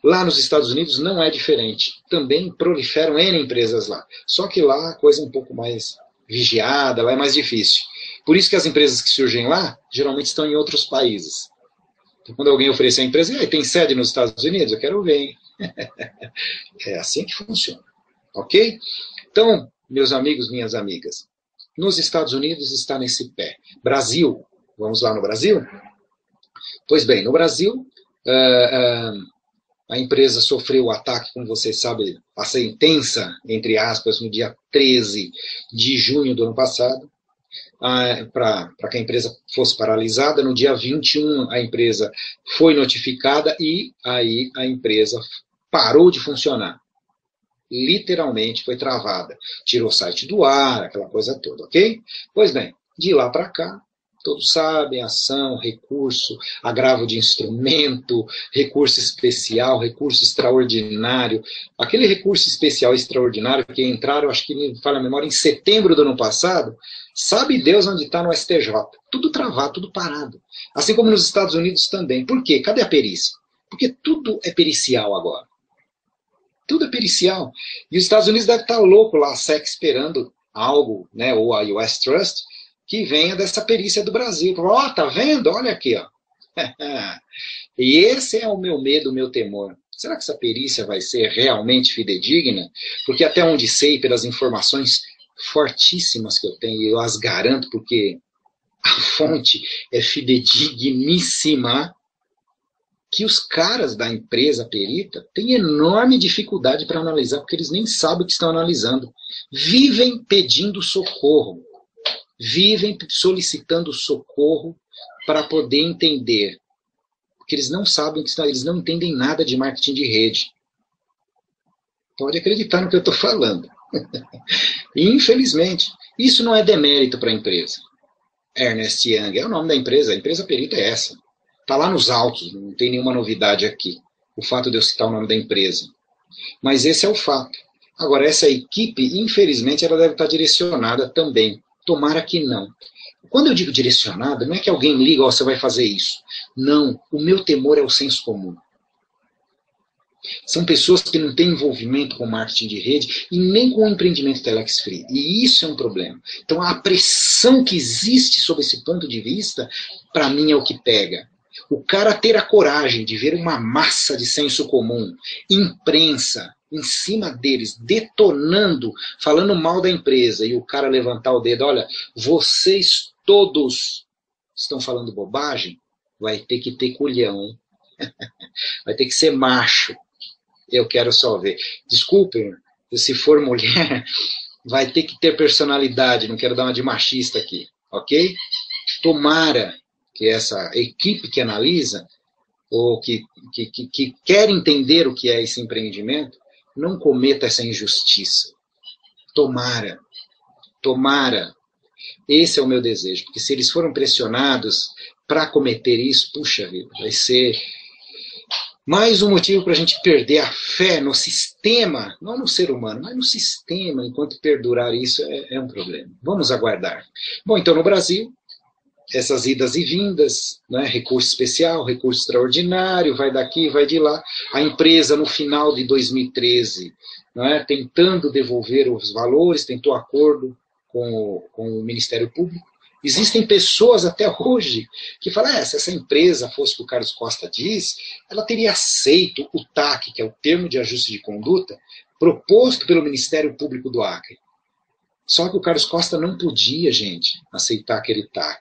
lá nos Estados Unidos não é diferente. Também proliferam N empresas lá. Só que lá a coisa é um pouco mais vigiada, lá é mais difícil. Por isso que as empresas que surgem lá, geralmente estão em outros países. Então, quando alguém oferece a empresa, tem sede nos Estados Unidos? Eu quero ver, hein? É assim que funciona. Ok? Então, meus amigos, minhas amigas, nos Estados Unidos está nesse pé. Brasil, vamos lá no Brasil? Pois bem, no Brasil, a empresa sofreu o ataque, como vocês sabem, a sentença, entre aspas, no dia 13 de junho do ano passado, para que a empresa fosse paralisada. No dia 21, a empresa foi notificada e aí a empresa parou de funcionar. Literalmente foi travada. Tirou o site do ar, aquela coisa toda, ok? Pois bem, de lá para cá, todos sabem, ação, recurso, agravo de instrumento, recurso especial, recurso extraordinário. Aquele recurso especial extraordinário que entraram, acho que me falha a memória, em setembro do ano passado, sabe Deus onde está no STJ. Tudo travado, tudo parado. Assim como nos Estados Unidos também. Por quê? Cadê a perícia? Porque tudo é pericial agora. Tudo é pericial. E os Estados Unidos devem estar louco lá, a SEC esperando algo, né, ou a US Trust, que venha dessa perícia do Brasil. Ó, tá vendo? Olha aqui, ó. E esse é o meu medo, o meu temor. Será que essa perícia vai ser realmente fidedigna? Porque até onde sei, pelas informações fortíssimas que eu tenho, e eu as garanto porque a fonte é fidedigníssima, que os caras da empresa perita têm enorme dificuldade para analisar, porque eles nem sabem o que estão analisando. Vivem pedindo socorro. Vivem solicitando socorro para poder entender. Porque eles não sabem, eles não entendem nada de marketing de rede. Pode acreditar no que eu estou falando. E, infelizmente, isso não é demérito para a empresa. Ernst Young é o nome da empresa, a empresa perita é essa. Está lá nos autos, não tem nenhuma novidade aqui, o fato de eu citar o nome da empresa. Mas esse é o fato. Agora, essa equipe, infelizmente, ela deve estar direcionada também. Tomara que não. Quando eu digo direcionada, não é que alguém liga, ó, você vai fazer isso. Não, o meu temor é o senso comum. São pessoas que não têm envolvimento com marketing de rede e nem com o empreendimento Telex Free. E isso é um problema. Então, a pressão que existe sob esse ponto de vista, para mim, é o que pega. O cara ter a coragem de ver uma massa de senso comum, imprensa, em cima deles, detonando, falando mal da empresa, e o cara levantar o dedo, olha, vocês todos estão falando bobagem, vai ter que ter culhão, hein? Vai ter que ser macho. Eu quero só ver. Desculpem, se for mulher, vai ter que ter personalidade, não quero dar uma de machista aqui, ok? Tomara que essa equipe que analisa, ou que quer entender o que é esse empreendimento, não cometa essa injustiça. Tomara, tomara. Esse é o meu desejo, porque se eles foram pressionados para cometer isso, puxa vida, vai ser mais um motivo para a gente perder a fé no sistema, não no ser humano, mas no sistema. Enquanto perdurar isso é um problema. Vamos aguardar. Bom, então no Brasil, essas idas e vindas, né, recurso especial, recurso extraordinário, vai daqui, vai de lá. A empresa, no final de 2013, né, tentando devolver os valores, tentou acordo com o Ministério Público. Existem pessoas até hoje que falam, se essa empresa fosse o que o Carlos Costa diz, ela teria aceito o TAC, que é o termo de ajuste de conduta, proposto pelo Ministério Público do Acre. Só que o Carlos Costa não podia, gente, aceitar aquele TAC.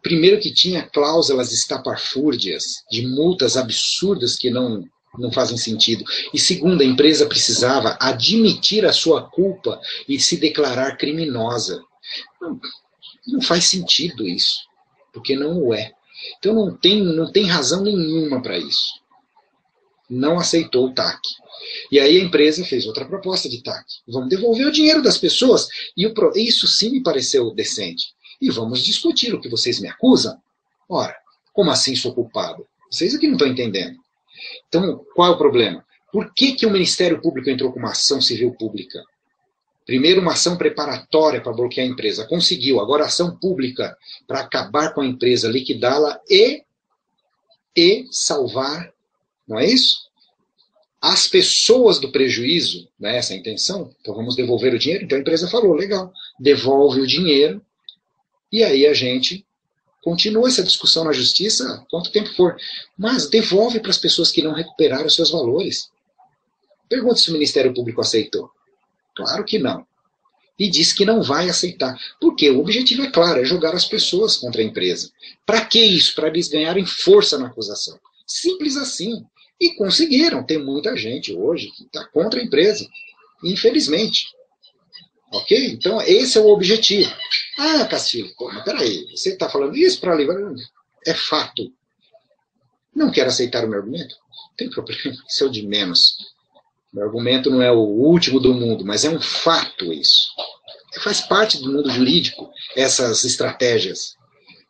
Primeiro que tinha cláusulas estapafúrdias, de multas absurdas que não fazem sentido. E segundo, a empresa precisava admitir a sua culpa e se declarar criminosa. Não faz sentido isso, porque não o é. Então não tem razão nenhuma para isso. Não aceitou o TAC. E aí a empresa fez outra proposta de TAC. Vamos devolver o dinheiro das pessoas. E isso sim me pareceu decente. E vamos discutir o que vocês me acusam. Ora, como assim sou culpado? Vocês aqui não estão entendendo. Então, qual é o problema? Por que o Ministério Público entrou com uma ação civil pública? Primeiro, uma ação preparatória para bloquear a empresa. Conseguiu. Agora, ação pública para acabar com a empresa, liquidá-la e salvar, não é isso? As pessoas do prejuízo, né, essa é a intenção. Então, vamos devolver o dinheiro. Então, a empresa falou, legal, devolve o dinheiro. E aí a gente continua essa discussão na justiça, quanto tempo for. Mas devolve para as pessoas que não recuperaram os seus valores. Pergunta se o Ministério Público aceitou. Claro que não. E diz que não vai aceitar. Porque o objetivo é claro, é jogar as pessoas contra a empresa. Para que isso? Para eles ganharem força na acusação. Simples assim. E conseguiram. Tem muita gente hoje que está contra a empresa. Infelizmente. Ok? Então, esse é o objetivo. Castilho, mas peraí, você está falando isso para livrar? É fato. Não quer aceitar o meu argumento? Não tem problema, isso é o de menos. Meu argumento não é o último do mundo, mas é um fato isso. Faz parte do mundo jurídico, essas estratégias.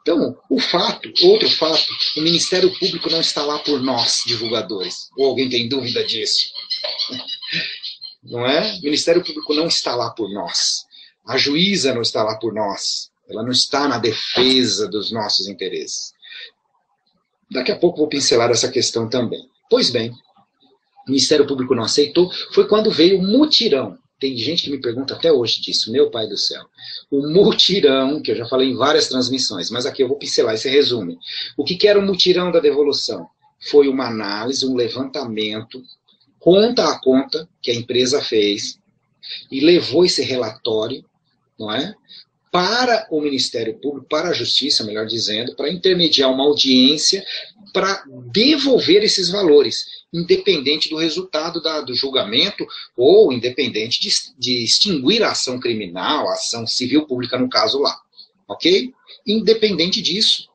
Então, outro fato, o Ministério Público não está lá por nós, divulgadores. Ou alguém tem dúvida disso? Não é? O Ministério Público não está lá por nós. A juíza não está lá por nós. Ela não está na defesa dos nossos interesses. Daqui a pouco vou pincelar essa questão também. Pois bem, o Ministério Público não aceitou, foi quando veio o mutirão. Tem gente que me pergunta até hoje disso, meu pai do céu. O mutirão, que eu já falei em várias transmissões, mas aqui eu vou pincelar esse resumo. O que era o mutirão da devolução? Foi uma análise, um levantamento, conta a conta que a empresa fez, e levou esse relatório, não é? Para o Ministério Público, para a Justiça, melhor dizendo, para intermediar uma audiência para devolver esses valores, independente do resultado do julgamento ou independente de extinguir a ação criminal, a ação civil pública no caso lá, ok? Independente disso.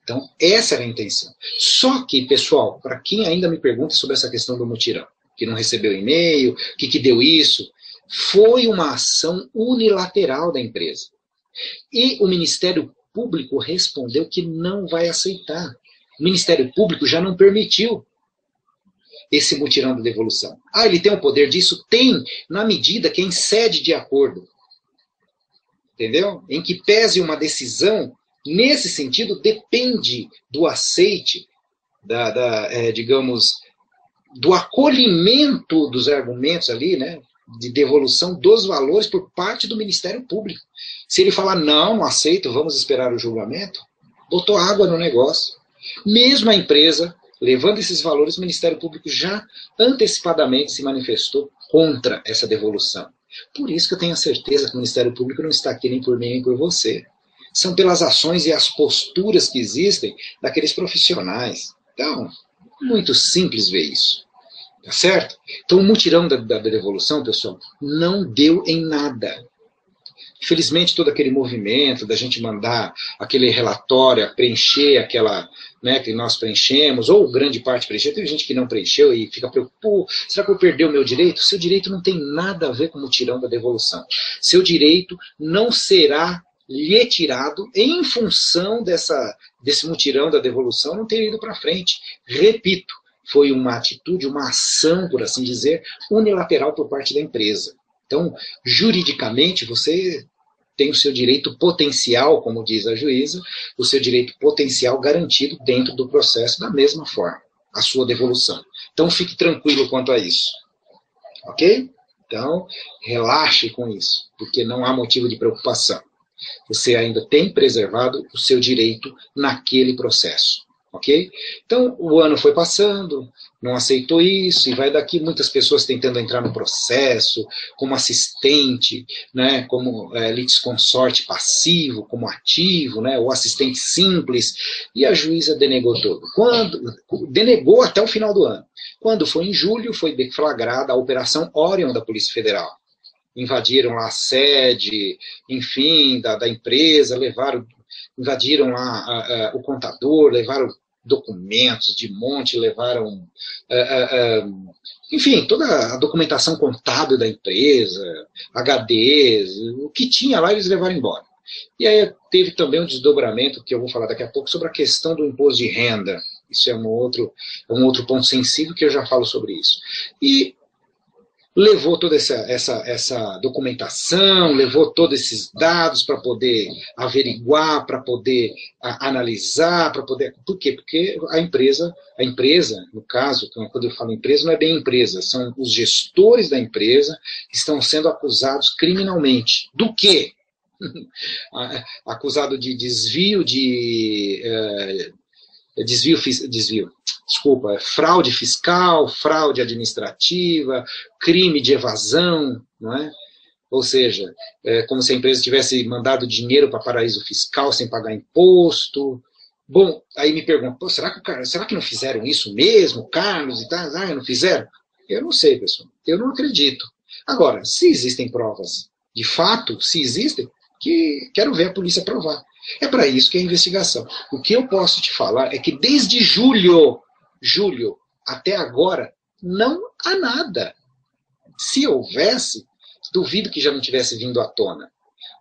Então, essa era a intenção. Só que, pessoal, para quem ainda me pergunta sobre essa questão do mutirão, que não recebeu e-mail, o que deu isso, foi uma ação unilateral da empresa. E o Ministério Público respondeu que não vai aceitar. O Ministério Público já não permitiu esse mutirão da devolução. Ele tem o poder disso? Tem, na medida que é em sede de acordo. Entendeu? Em que pese uma decisão, nesse sentido, depende do aceite, digamos, do acolhimento dos argumentos ali, né, de devolução dos valores por parte do Ministério Público. Se ele falar, não aceito, vamos esperar o julgamento, botou água no negócio. Mesmo a empresa, levando esses valores, o Ministério Público já antecipadamente se manifestou contra essa devolução. Por isso que eu tenho a certeza que o Ministério Público não está aqui nem por mim nem por você. São pelas ações e as posturas que existem daqueles profissionais. Então, muito simples ver isso. Tá certo? Então, o mutirão da devolução, pessoal, não deu em nada. Infelizmente, todo aquele movimento da gente mandar aquele relatório, preencher aquela, né, que nós preenchemos, ou grande parte preencheu, teve gente que não preencheu e fica preocupado, será que eu perdi o meu direito? Seu direito não tem nada a ver com o mutirão da devolução. Seu direito não será lhe tirado em função desse mutirão da devolução não ter ido para frente. Repito, foi uma atitude, uma ação, por assim dizer, unilateral por parte da empresa. Então, juridicamente, você tem o seu direito potencial, como diz a juíza, o seu direito potencial garantido dentro do processo da mesma forma, a sua devolução. Então, fique tranquilo quanto a isso. Ok? Então, relaxe com isso, porque não há motivo de preocupação. Você ainda tem preservado o seu direito naquele processo. Ok? Então, o ano foi passando, não aceitou isso, e vai daqui muitas pessoas tentando entrar no processo, como assistente, né, como litisconsorte passivo, como ativo, né, ou assistente simples, e a juíza denegou tudo. Denegou até o final do ano. Quando foi em julho, foi deflagrada a Operação Orion da Polícia Federal. Invadiram lá a sede, enfim, da empresa, invadiram lá o contador, levaram documentos de monte, levaram, enfim, toda a documentação contábil da empresa, HDs, o que tinha lá eles levaram embora. E aí teve também um desdobramento, que eu vou falar daqui a pouco, sobre a questão do imposto de renda. Isso é um outro ponto sensível que eu já falo sobre isso. E levou toda essa documentação, levou todos esses dados para poder averiguar, para poder analisar, para poder... Por quê? Porque a empresa, no caso, quando eu falo empresa, não é bem empresa, são os gestores da empresa que estão sendo acusados criminalmente. Do quê? Acusado de fraude fiscal, fraude administrativa, crime de evasão, não é? Ou seja, como se a empresa tivesse mandado dinheiro para paraíso fiscal sem pagar imposto. Bom, aí me pergunto, será que não fizeram isso mesmo, Carlos e tal? Não fizeram? Eu não sei, pessoal. Eu não acredito. Agora, se existem provas, de fato, se existem, quero ver a polícia provar. É para isso que é a investigação. O que eu posso te falar é que desde julho até agora, não há nada. Se houvesse, duvido que já não tivesse vindo à tona.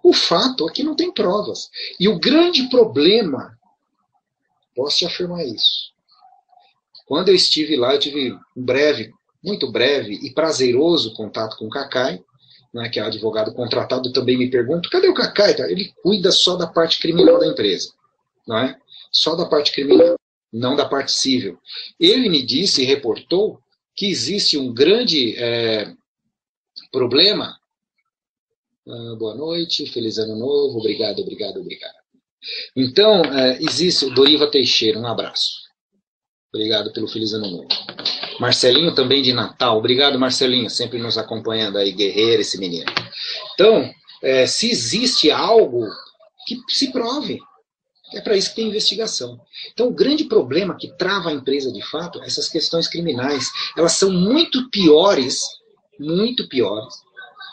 O fato é que não tem provas. E o grande problema, posso te afirmar isso. Quando eu estive lá, eu tive muito breve e prazeroso contato com o Cacai, né, que é advogado contratado. Também me pergunto, cadê o Cacai? Ele cuida só da parte criminal da empresa, não é? Só da parte criminal, não da parte civil. Ele me disse e reportou que existe um grande problema. Boa noite, feliz ano novo, obrigado. Então, existe, Doriva Teixeira, um abraço. Obrigado pelo feliz ano novo. Marcelinho também de Natal. Obrigado, Marcelinho, sempre nos acompanhando aí, guerreiro, esse menino. Então, se existe algo, que se prove. É para isso que tem investigação. Então, o grande problema que trava a empresa, de fato, essas questões criminais, elas são muito piores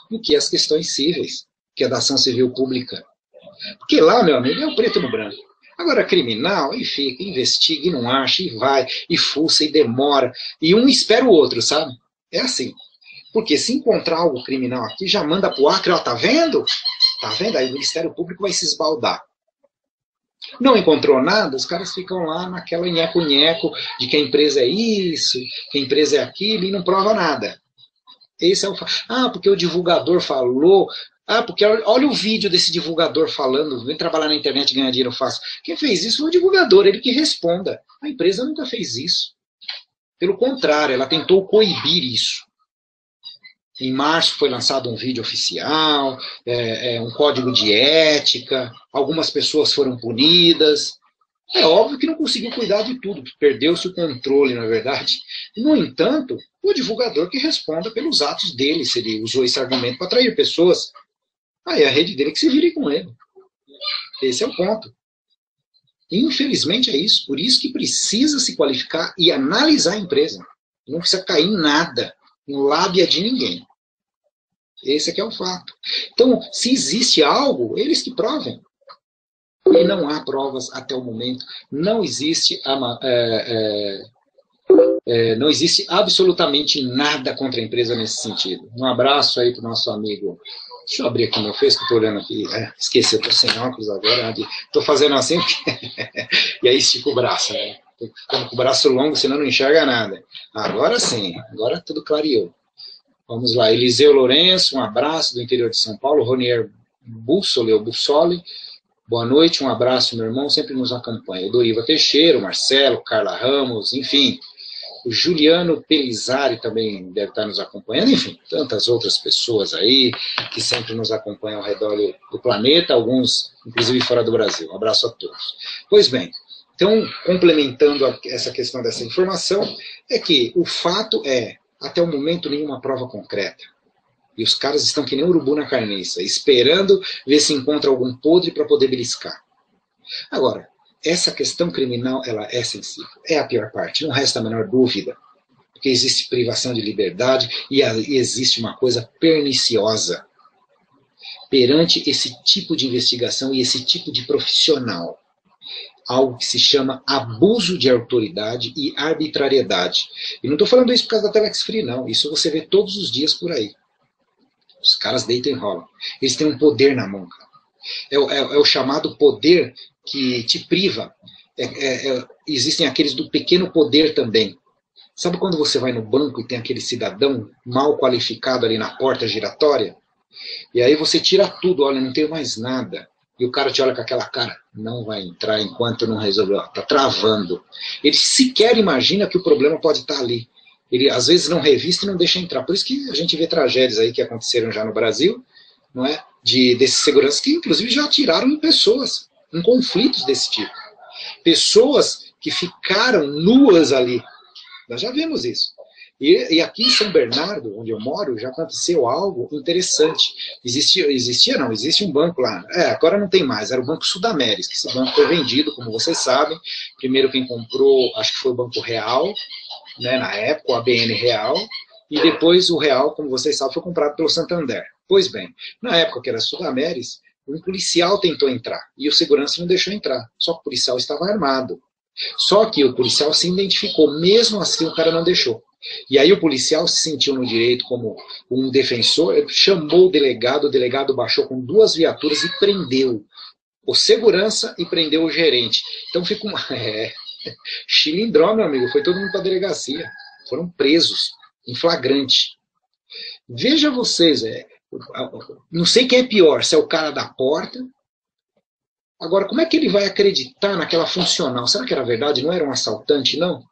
do que as questões cíveis, que é da ação civil pública. Porque lá, meu amigo, é o preto no branco. Agora, criminal, aí fica, investiga e não acha, e vai, e fuça, e demora, e um espera o outro, sabe? É assim. Porque se encontrar algo criminal aqui, já manda pro Acre, ó, tá vendo? Tá vendo? Aí o Ministério Público vai se esbaldar. Não encontrou nada, os caras ficam lá naquela nheco-nheco de que a empresa é isso, que a empresa é aquilo, e não prova nada. Esse é o... porque o divulgador falou... porque olha o vídeo desse divulgador falando, vem trabalhar na internet e ganhar dinheiro fácil. Quem fez isso foi o divulgador, ele que responda. A empresa nunca fez isso. Pelo contrário, ela tentou coibir isso. Em março foi lançado um vídeo oficial, um código de ética, algumas pessoas foram punidas. É óbvio que não conseguiu cuidar de tudo, perdeu-se o controle, na verdade. No entanto, o divulgador que responda pelos atos dele, se ele usou esse argumento para atrair pessoas. Aí a rede dele que se vire com ele. Esse é o ponto. Infelizmente é isso. Por isso que precisa se qualificar e analisar a empresa. Não precisa cair em nada, em lábia de ninguém. Esse aqui é o fato. Então, se existe algo, eles que provem. E não há provas até o momento. Não existe, não existe absolutamente nada contra a empresa nesse sentido. Um abraço aí para o nosso amigo. Deixa eu abrir aqui meu Face, que eu estou olhando aqui. Esqueci, eu estou sem óculos agora. Estou fazendo assim, e aí estico o braço. Né? Tô ficando com o braço longo, senão não enxerga nada. Agora sim, agora tudo clareou. Vamos lá, Eliseu Lourenço, um abraço do interior de São Paulo. Ronier Bussoli, boa noite, um abraço, meu irmão, sempre nos acompanha. O Doriva Teixeira, o Marcelo, Carla Ramos, enfim. O Juliano Pelizari também deve estar nos acompanhando, enfim, tantas outras pessoas aí que sempre nos acompanham ao redor do planeta, alguns, inclusive, fora do Brasil. Um abraço a todos. Pois bem, então, complementando essa questão dessa informação, é que o fato é, até o momento, nenhuma prova concreta. E os caras estão que nem urubu na carniça, esperando ver se encontra algum podre para poder beliscar. Agora, essa questão criminal, ela é sensível. É a pior parte, não resta a menor dúvida. Porque existe privação de liberdade e existe uma coisa perniciosa perante esse tipo de investigação e esse tipo de profissional. Algo que se chama abuso de autoridade e arbitrariedade. E não estou falando isso por causa da Telex Free, não. Isso você vê todos os dias por aí. Os caras deitam e rolam. Eles têm um poder na mão, cara. É o chamado poder que te priva. Existem aqueles do pequeno poder também. Sabe quando você vai no banco e tem aquele cidadão mal qualificado ali na porta giratória? E aí você tira tudo, olha, não tenho mais nada. E o cara te olha com aquela cara, não vai entrar enquanto não resolveu, está travando. Ele sequer imagina que o problema pode estar ali. Ele às vezes não revista e não deixa entrar. Por isso que a gente vê tragédias aí que aconteceram já no Brasil, não é? Desses seguranças que inclusive já atiraram em pessoas, em conflitos desse tipo. Pessoas que ficaram nuas ali. Nós já vimos isso. E aqui em São Bernardo, onde eu moro, já aconteceu algo interessante. Existe um banco lá. Agora não tem mais, era o Banco Sudamérica. Esse banco foi vendido, como vocês sabem. Primeiro quem comprou, acho que foi o Banco Real, né, na época, o ABN Real. E depois o Real, como vocês sabem, foi comprado pelo Santander. Pois bem, na época que era Sudamérica, um policial tentou entrar. E o segurança não deixou entrar. Só que o policial estava armado. Só que o policial se identificou, mesmo assim o cara não deixou. E aí o policial se sentiu no direito como um defensor, ele chamou o delegado baixou com 2 viaturas e prendeu o segurança e prendeu o gerente. Então fica uma... chilindró, meu amigo, foi todo mundo para a delegacia. Foram presos, em flagrante. Veja vocês, não sei quem é pior, se é o cara da porta. Agora, como é que ele vai acreditar naquela funcional? Será que era verdade? Não era um assaltante, não?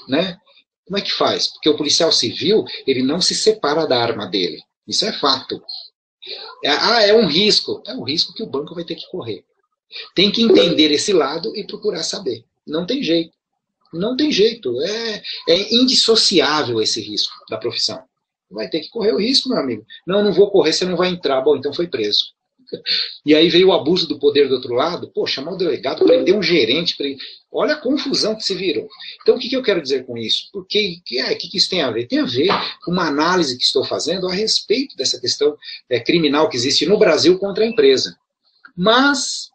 Né? Como é que faz? Porque o policial civil, ele não se separa da arma dele. Isso é fato. É um risco. É um risco que o banco vai ter que correr. Tem que entender esse lado e procurar saber. Não tem jeito. Não tem jeito. É indissociável esse risco da profissão. Vai ter que correr o risco, meu amigo. Não vou correr, você não vai entrar. Bom, então foi preso. E aí veio o abuso do poder do outro lado, chamar o delegado, prender um gerente, olha a confusão que se virou. Então o que eu quero dizer com isso? Porque que isso tem a ver? Tem a ver com uma análise que estou fazendo a respeito dessa questão criminal que existe no Brasil contra a empresa. Mas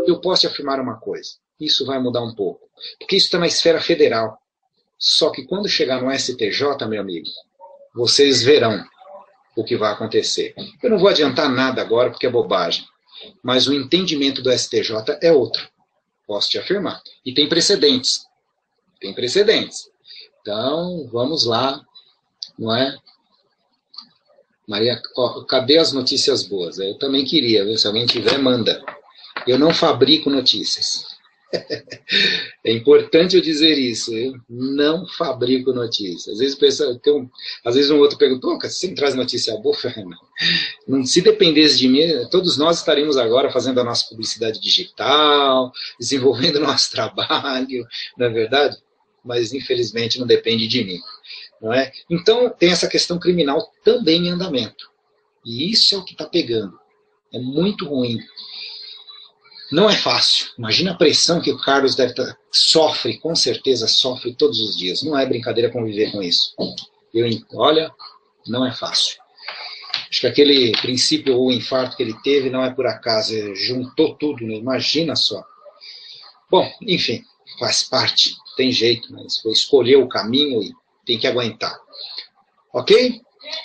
eu posso te afirmar uma coisa, isso vai mudar um pouco, porque isso está na esfera federal. Só que quando chegar no STJ, meu amigo, vocês verão o que vai acontecer. Eu não vou adiantar nada agora, porque é bobagem. Mas o entendimento do STJ é outro. Posso te afirmar. E tem precedentes. Tem precedentes. Então, vamos lá. Não é? Maria, cadê as notícias boas? Eu também queria, viu? Se alguém tiver, manda. Eu não fabrico notícias. É importante eu dizer isso, eu não fabrico notícias. Às vezes um outro pergunta, você sempre traz notícia boa? Não, se dependesse de mim, todos nós estaríamos agora fazendo a nossa publicidade digital, desenvolvendo o nosso trabalho, não é verdade? Mas infelizmente não depende de mim. Não é? Então tem essa questão criminal também em andamento. E isso é o que está pegando. É muito ruim. Não é fácil. Imagina a pressão que o Carlos sofre, com certeza sofre todos os dias. Não é brincadeira conviver com isso. Olha, não é fácil. Acho que aquele princípio ou infarto que ele teve não é por acaso, ele juntou tudo, né? Imagina só. Bom, enfim, faz parte, tem jeito, mas foi escolher o caminho e tem que aguentar. Ok?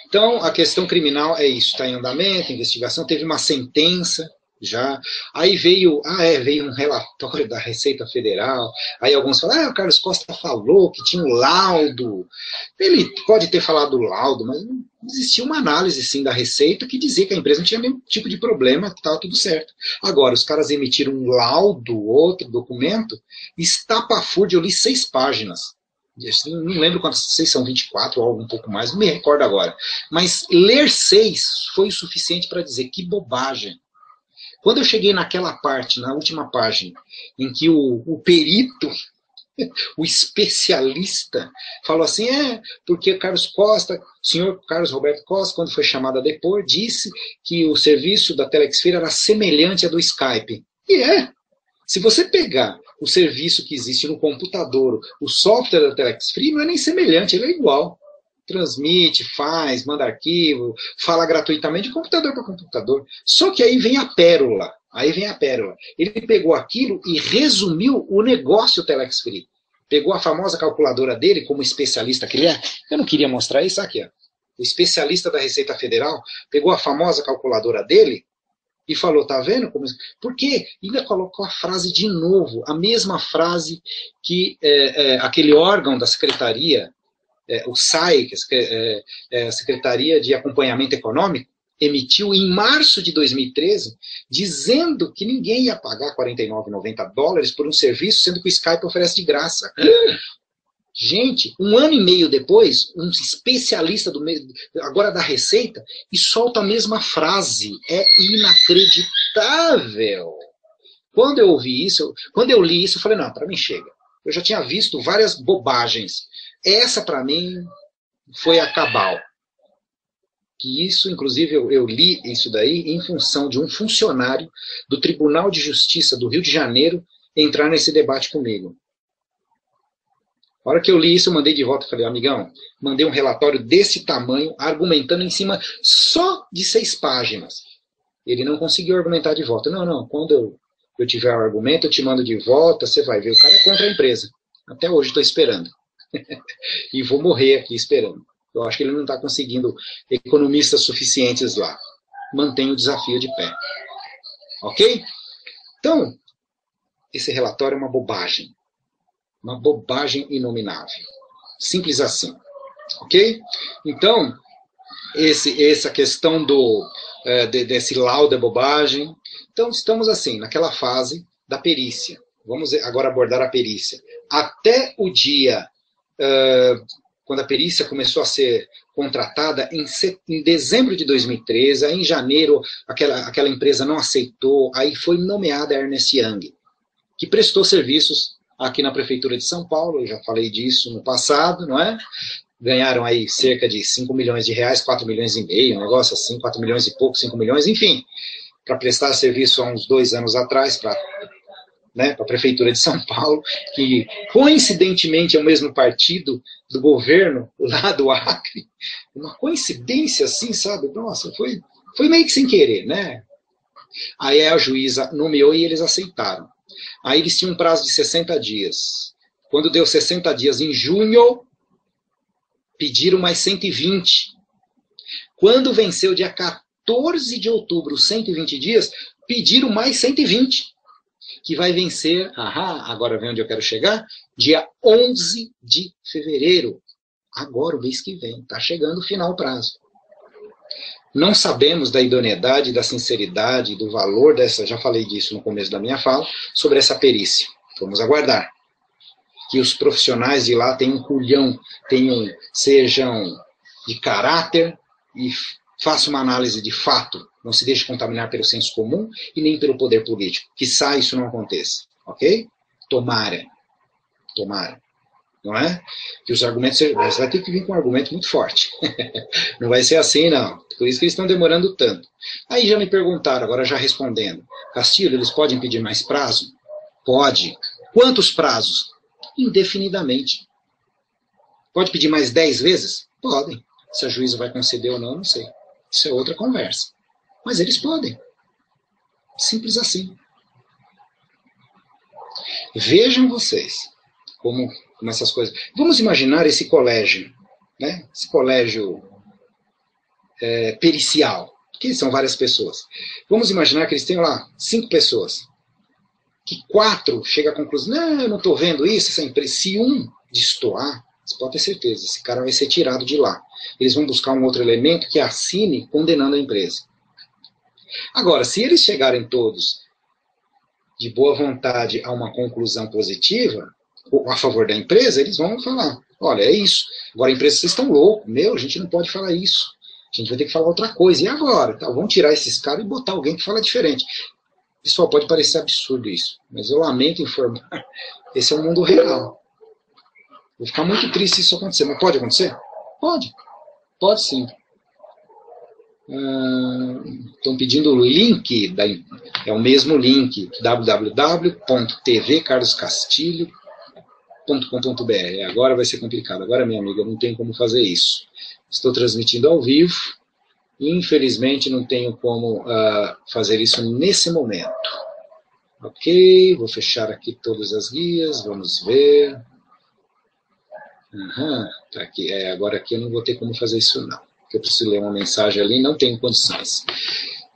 Então, a questão criminal é isso, está em andamento, investigação, teve uma sentença já, aí veio um relatório da Receita Federal, aí alguns falam, o Carlos Costa falou que tinha um laudo, ele pode ter falado do laudo, mas não existia uma análise, sim, da Receita que dizia que a empresa não tinha nenhum tipo de problema, que estava tudo certo. Agora, os caras emitiram um laudo, outro documento, estapafúrdio, eu li 6 páginas, não lembro quantas, 6 são 24 ou algo um pouco mais, não me recordo agora, mas ler 6 foi o suficiente para dizer que bobagem. Quando eu cheguei naquela parte, na última página, em que o perito, o especialista, falou assim, porque o Carlos Costa, o senhor Carlos Roberto Costa, quando foi chamado a depor, disse que o serviço da Telexfeira era semelhante ao do Skype. E se você pegar o serviço que existe no computador, o software da Telexfree não é nem semelhante, ele é igual. Transmite, faz, manda arquivo, fala gratuitamente de computador para computador. Só que aí vem a pérola. Ele pegou aquilo e resumiu o negócio Telexfree. Pegou a famosa calculadora dele, como especialista que ele é. Eu não queria mostrar isso aqui, ó. O especialista da Receita Federal pegou a famosa calculadora dele e falou, tá vendo? Por quê? Ainda colocou a frase de novo, a mesma frase que aquele órgão da secretaria, o SAI, a Secretaria de Acompanhamento Econômico, emitiu em março de 2013, dizendo que ninguém ia pagar $49,90 por um serviço, sendo que o Skype oferece de graça. Gente, 1 ano e meio depois, um especialista agora da Receita, e solta a mesma frase. É inacreditável. Quando eu ouvi isso, quando eu li isso, eu falei, não, para mim chega. Eu já tinha visto várias bobagens. Essa, para mim, foi a cabal. Que isso, inclusive, eu li isso daí em função de um funcionário do Tribunal de Justiça do Rio de Janeiro entrar nesse debate comigo. A hora que eu li isso, eu mandei de volta, falei, amigão, mandei um relatório desse tamanho, argumentando em cima só de 6 páginas. Ele não conseguiu argumentar de volta. Não, quando eu tiver o argumento, eu te mando de volta, você vai ver. O cara é contra a empresa. Até hoje estou esperando. E vou morrer aqui esperando. Eu acho que ele não está conseguindo economistas suficientes lá. Mantém o desafio de pé. Ok? Então, esse relatório é uma bobagem. Uma bobagem inominável. Simples assim. Ok? Então, essa questão desse laudo é bobagem. Então, estamos assim, naquela fase da perícia. Vamos agora abordar a perícia. Até o dia, quando a perícia começou a ser contratada, em dezembro de 2013, aí em janeiro, aquela empresa não aceitou, aí foi nomeada a Ernst Young, que prestou serviços aqui na Prefeitura de São Paulo, eu já falei disso no passado, não é? Ganharam aí cerca de 5 milhões de reais, 4 milhões e meio, um negócio assim, 4 milhões e pouco, 5 milhões, enfim, para prestar serviço há uns 2 anos atrás, para a Prefeitura de São Paulo, que coincidentemente é o mesmo partido do governo lá do Acre. Uma coincidência assim, sabe? Nossa, foi meio que sem querer, né? Aí a juíza nomeou e eles aceitaram. Aí eles tinham um prazo de 60 dias. Quando deu 60 dias, em junho, pediram mais 120. Quando venceu dia 14 de outubro, 120 dias, pediram mais 120. Que vai vencer, agora vem onde eu quero chegar, dia 11 de fevereiro. Agora, o mês que vem. Está chegando o final do prazo. Não sabemos da idoneidade, da sinceridade, do valor dessa, já falei disso no começo da minha fala, sobre essa perícia. Vamos aguardar. Que os profissionais de lá tenham culhão, sejam de caráter e façam uma análise de fato. Não se deixe contaminar pelo senso comum e nem pelo poder político. Quiçá isso não aconteça. Ok? Tomara. Não é? Que os argumentos... Você vai ter que vir com um argumento muito forte. Não vai ser assim, não. Por isso que eles estão demorando tanto. Aí já me perguntaram, agora já respondendo. Castilho, eles podem pedir mais prazo? Pode. Quantos prazos? Indefinidamente. Pode pedir mais 10 vezes? Podem. Se a juíza vai conceder ou não, não sei. Isso é outra conversa. Mas eles podem. Simples assim. Vejam vocês como essas coisas... Vamos imaginar esse colégio, né? Esse colégio pericial, que são várias pessoas. Vamos imaginar que eles têm lá 5 pessoas. Que 4 chega à conclusão, não, eu não estou vendo isso, essa empresa. Se um destoar, você pode ter certeza, esse cara vai ser tirado de lá. Eles vão buscar um outro elemento que assine condenando a empresa. Agora, se eles chegarem todos de boa vontade a uma conclusão positiva, a favor da empresa, eles vão falar, olha, é isso. Agora, a empresa, vocês estão loucos. A gente não pode falar isso. A gente vai ter que falar outra coisa. E agora? Tá, vamos tirar esses caras e botar alguém que fala diferente. Pessoal, pode parecer absurdo isso, mas eu lamento informar, esse é o mundo real. Vou ficar muito triste se isso acontecer, mas pode acontecer? Pode. Pode sim. Estão pedindo o link, é o mesmo link, www.tvcarloscastilho.com.br. Agora vai ser complicado, agora, minha amiga, não tem como fazer isso. Estou transmitindo ao vivo, infelizmente não tenho como fazer isso nesse momento. Ok, vou fechar aqui todas as guias, vamos ver. Tá aqui. Agora aqui eu não vou ter como fazer isso não, porque eu preciso ler uma mensagem ali, não tenho condições.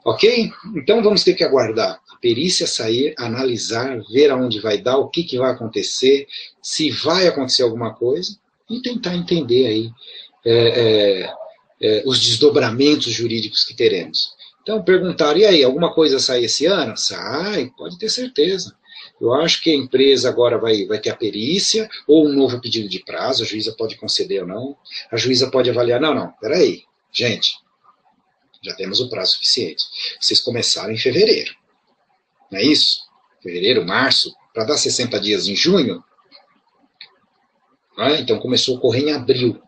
Ok? Então vamos ter que aguardar a perícia sair, analisar, ver aonde vai dar, o que vai acontecer, se vai acontecer alguma coisa, e tentar entender aí os desdobramentos jurídicos que teremos. Então perguntaram, e aí, alguma coisa sai esse ano? Sai, pode ter certeza. Eu acho que a empresa agora vai ter a perícia, ou um novo pedido de prazo, a juíza pode conceder ou não, a juíza pode avaliar, não, peraí, gente, já temos o prazo suficiente. Vocês começaram em fevereiro, não é isso? Fevereiro, março, para dar 60 dias em junho, então começou a correr em abril.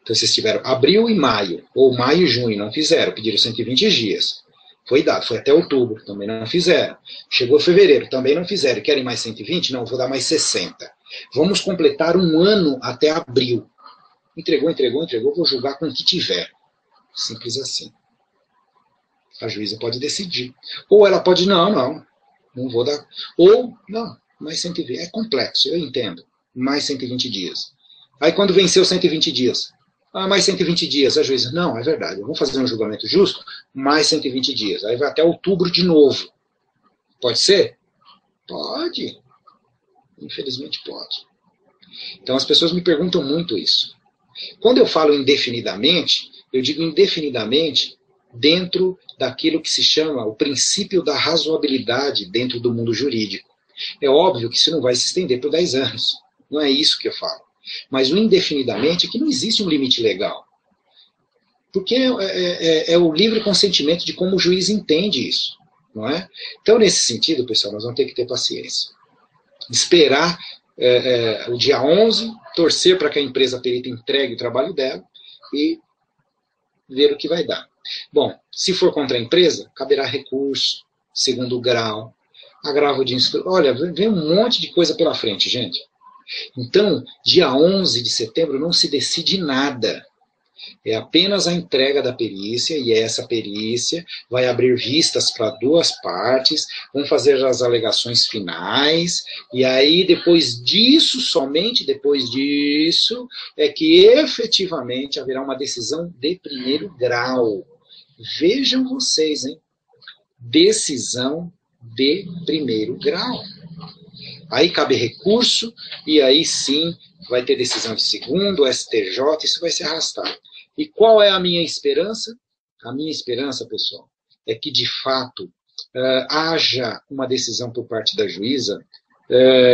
Então vocês tiveram abril e maio, ou maio e junho, não fizeram, pediram 120 dias. Foi dado, foi até outubro, também não fizeram. Chegou fevereiro, também não fizeram. Querem mais 120? Não, vou dar mais 60. Vamos completar um ano até abril. Entregou, vou julgar com o que tiver. Simples assim. A juíza pode decidir. Ou ela pode, não vou dar. Ou, não, mais 120. É complexo, eu entendo. Mais 120 dias. Aí quando venceu 120 dias, mais 120 dias, a juíza, não, é verdade, vamos fazer um julgamento justo, mais 120 dias. Aí vai até outubro de novo. Pode ser? Pode. Infelizmente pode. Então as pessoas me perguntam muito isso. Quando eu falo indefinidamente, eu digo indefinidamente dentro daquilo que se chama o princípio da razoabilidade dentro do mundo jurídico. É óbvio que isso não vai se estender por 10 anos. Não é isso que eu falo. Mas o indefinidamente é que não existe um limite legal. Porque é o livre consentimento de como o juiz entende isso. Não é? Então, nesse sentido, pessoal, nós vamos ter que ter paciência. Esperar o dia 11, torcer para que a empresa perita entregue o trabalho dela e ver o que vai dar. Bom, se for contra a empresa, caberá recurso, segundo grau, agravo de instrução. Olha, vem um monte de coisa pela frente, gente. Então, dia 11 de setembro não se decide nada. É apenas a entrega da perícia, e essa perícia vai abrir vistas para 2 partes, vão fazer as alegações finais, e aí depois disso, somente depois disso, é que efetivamente haverá uma decisão de primeiro grau. Vejam vocês, hein? Decisão de primeiro grau. Aí cabe recurso, e aí sim vai ter decisão de segundo, STJ, isso vai se arrastar. E qual é a minha esperança? A minha esperança, pessoal, é que de fato haja uma decisão por parte da juíza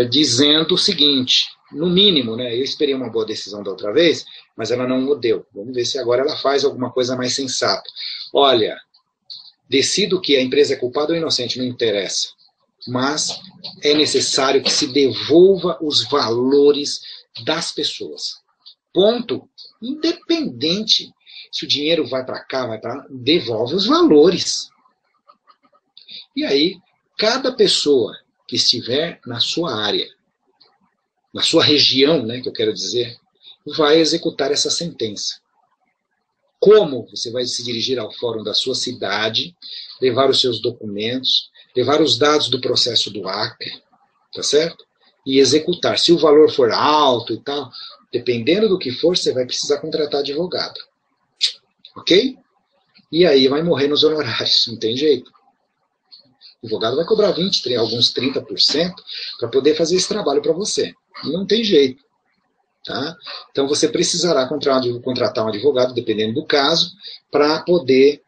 dizendo o seguinte, no mínimo, né, eu esperei uma boa decisão da outra vez, mas ela não o deu. Vamos ver se agora ela faz alguma coisa mais sensata. Olha, decido que a empresa é culpada ou inocente, não interessa. Mas é necessário que se devolva os valores das pessoas. Ponto. Independente se o dinheiro vai para cá, vai para lá, devolve os valores. E aí, cada pessoa que estiver na sua área, na sua região, né, que eu quero dizer, vai executar essa sentença. Como você vai se dirigir ao fórum da sua cidade, levar os seus documentos, levar os dados do processo do Acre, tá certo? E executar. Se o valor for alto e tal, dependendo do que for, você vai precisar contratar advogado. Ok? E aí vai morrer nos honorários, não tem jeito. O advogado vai cobrar 20%, alguns 30% para poder fazer esse trabalho para você. Não tem jeito. Tá? Então você precisará contratar um advogado, dependendo do caso, para poder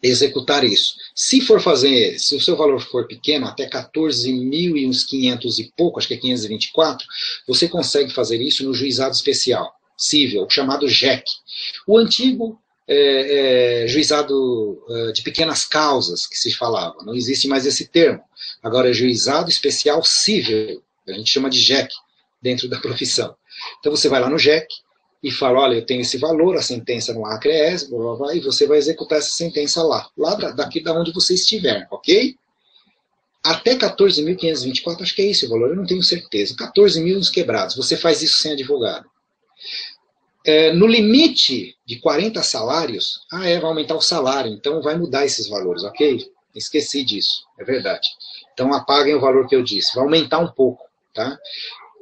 executar isso. Se o seu valor for pequeno, até 14.500 e pouco, acho que é 524, você consegue fazer isso no juizado especial, civil, chamado JEC. O antigo juizado de pequenas causas, que se falava, não existe mais esse termo. Agora é juizado especial civil, a gente chama de JEC, dentro da profissão. Então você vai lá no JEC e fala, olha, eu tenho esse valor, a sentença no Acre é essa, blá, blá, blá, e você vai executar essa sentença lá daqui da onde você estiver, ok? Até 14.524, acho que é esse o valor, eu não tenho certeza. 14 mil uns quebrados, você faz isso sem advogado. No limite de 40 salários, vai aumentar o salário, então vai mudar esses valores, ok? Esqueci disso, é verdade. Então apaguem o valor que eu disse, vai aumentar um pouco, tá?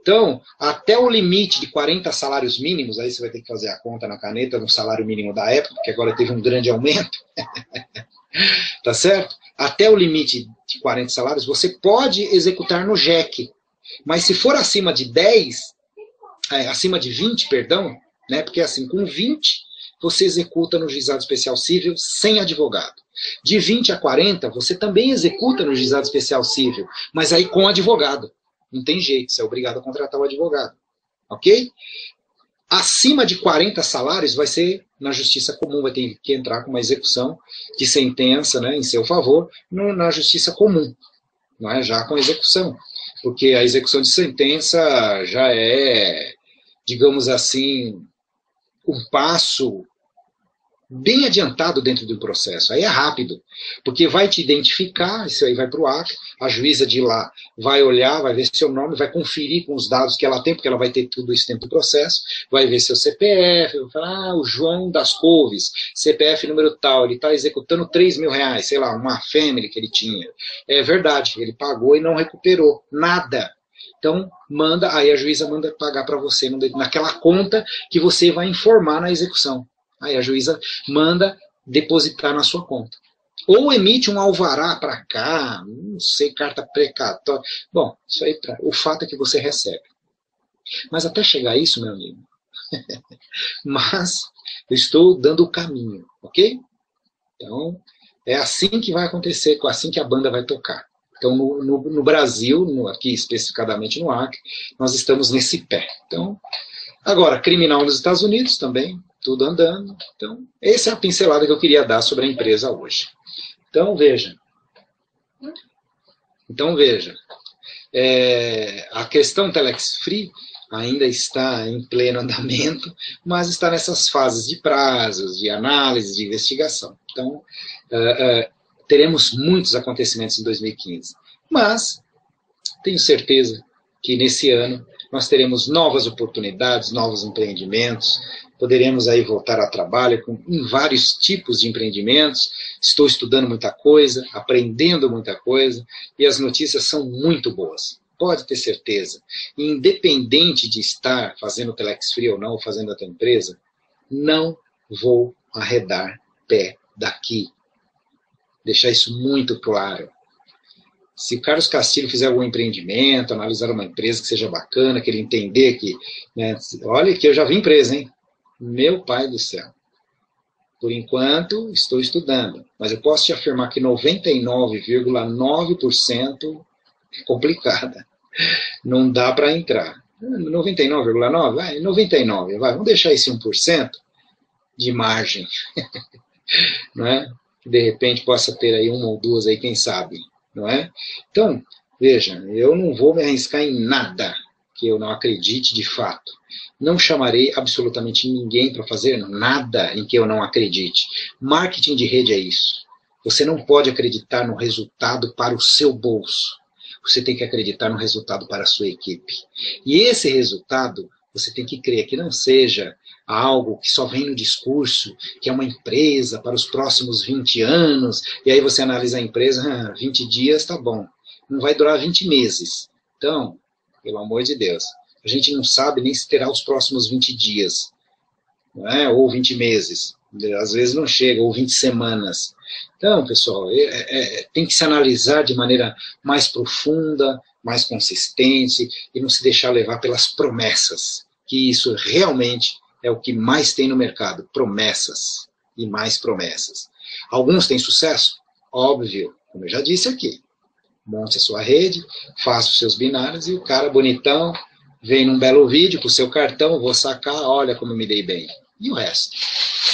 Então, até o limite de 40 salários mínimos, aí você vai ter que fazer a conta na caneta no salário mínimo da época, porque agora teve um grande aumento, tá certo? Até o limite de 40 salários, você pode executar no JEC, mas se for acima de 20, perdão, né, porque assim, com 20, você executa no juizado especial civil sem advogado. De 20 a 40, você também executa no juizado especial civil, mas aí com advogado. Não tem jeito, você é obrigado a contratar o advogado. Ok? Acima de 40 salários vai ser na justiça comum, vai ter que entrar com uma execução de sentença, né, em seu favor, na justiça comum, não é? Já com execução. Porque a execução de sentença já é, digamos assim, um passo bem adiantado dentro do processo. Aí é rápido, porque vai te identificar, isso aí vai para o Acre, a juíza de lá vai olhar, vai ver seu nome, vai conferir com os dados que ela tem, porque ela vai ter tudo isso dentro do processo, vai ver seu CPF, vai falar, o João das Couves, CPF número tal, ele está executando 3 mil reais, sei lá, uma family que ele tinha. É verdade, ele pagou e não recuperou nada. Então, aí a juíza manda pagar para você naquela conta que você vai informar na execução. Aí a juíza manda depositar na sua conta. Ou emite um alvará para cá, não sei, carta precatória. Bom, isso aí, o fato é que você recebe. Mas até chegar a isso, meu amigo, mas eu estou dando o caminho, ok? Então, é assim que vai acontecer, assim que a banda vai tocar. Então, no Brasil, aqui especificadamente no Acre, nós estamos nesse pé. Então, agora, criminal nos Estados Unidos também, tudo andando. Então, essa é a pincelada que eu queria dar sobre a empresa hoje. Então, veja. A questão Telex Free ainda está em pleno andamento, mas está nessas fases de prazos, de análise, de investigação. Então, teremos muitos acontecimentos em 2015. Mas, tenho certeza que nesse ano nós teremos novas oportunidades, novos empreendimentos, poderemos aí voltar a trabalho em vários tipos de empreendimentos. Estou estudando muita coisa, aprendendo muita coisa, e as notícias são muito boas. Pode ter certeza. Independente de estar fazendo Telex Free ou não, ou fazendo outra empresa, não vou arredar pé daqui. Deixar isso muito claro. Se o Carlos Castilho fizer algum empreendimento, analisar uma empresa que seja bacana, que ele entender que... Né, olha que eu já vi empresa, hein? Meu pai do céu. Por enquanto, estou estudando. Mas eu posso te afirmar que 99,9% é complicada. Não dá para entrar. 99,9%? Vai, 99%. Vai, vamos deixar esse 1% de margem. Não é? Que de repente possa ter aí uma ou duas aí, quem sabe. Não é? Então, veja, eu não vou me arriscar em nada que eu não acredite de fato. Não chamarei absolutamente ninguém para fazer nada em que eu não acredite. Marketing de rede é isso. Você não pode acreditar no resultado para o seu bolso. Você tem que acreditar no resultado para a sua equipe. E esse resultado Você tem que crer que não seja algo que só vem no discurso, que é uma empresa para os próximos 20 anos, e aí você analisa a empresa, 20 dias tá bom, não vai durar 20 meses. Então, pelo amor de Deus, a gente não sabe nem se terá os próximos 20 dias, não é? Ou 20 meses, às vezes não chega, ou 20 semanas. Então, pessoal, tem que se analisar de maneira mais profunda, mais consistente, e não se deixar levar pelas promessas, que isso realmente é o que mais tem no mercado, promessas, e mais promessas. Alguns têm sucesso? Óbvio, como eu já disse aqui. Monte a sua rede, faça os seus binários, e o cara bonitão vem num belo vídeo com o seu cartão, vou sacar, olha como eu me dei bem. E o resto?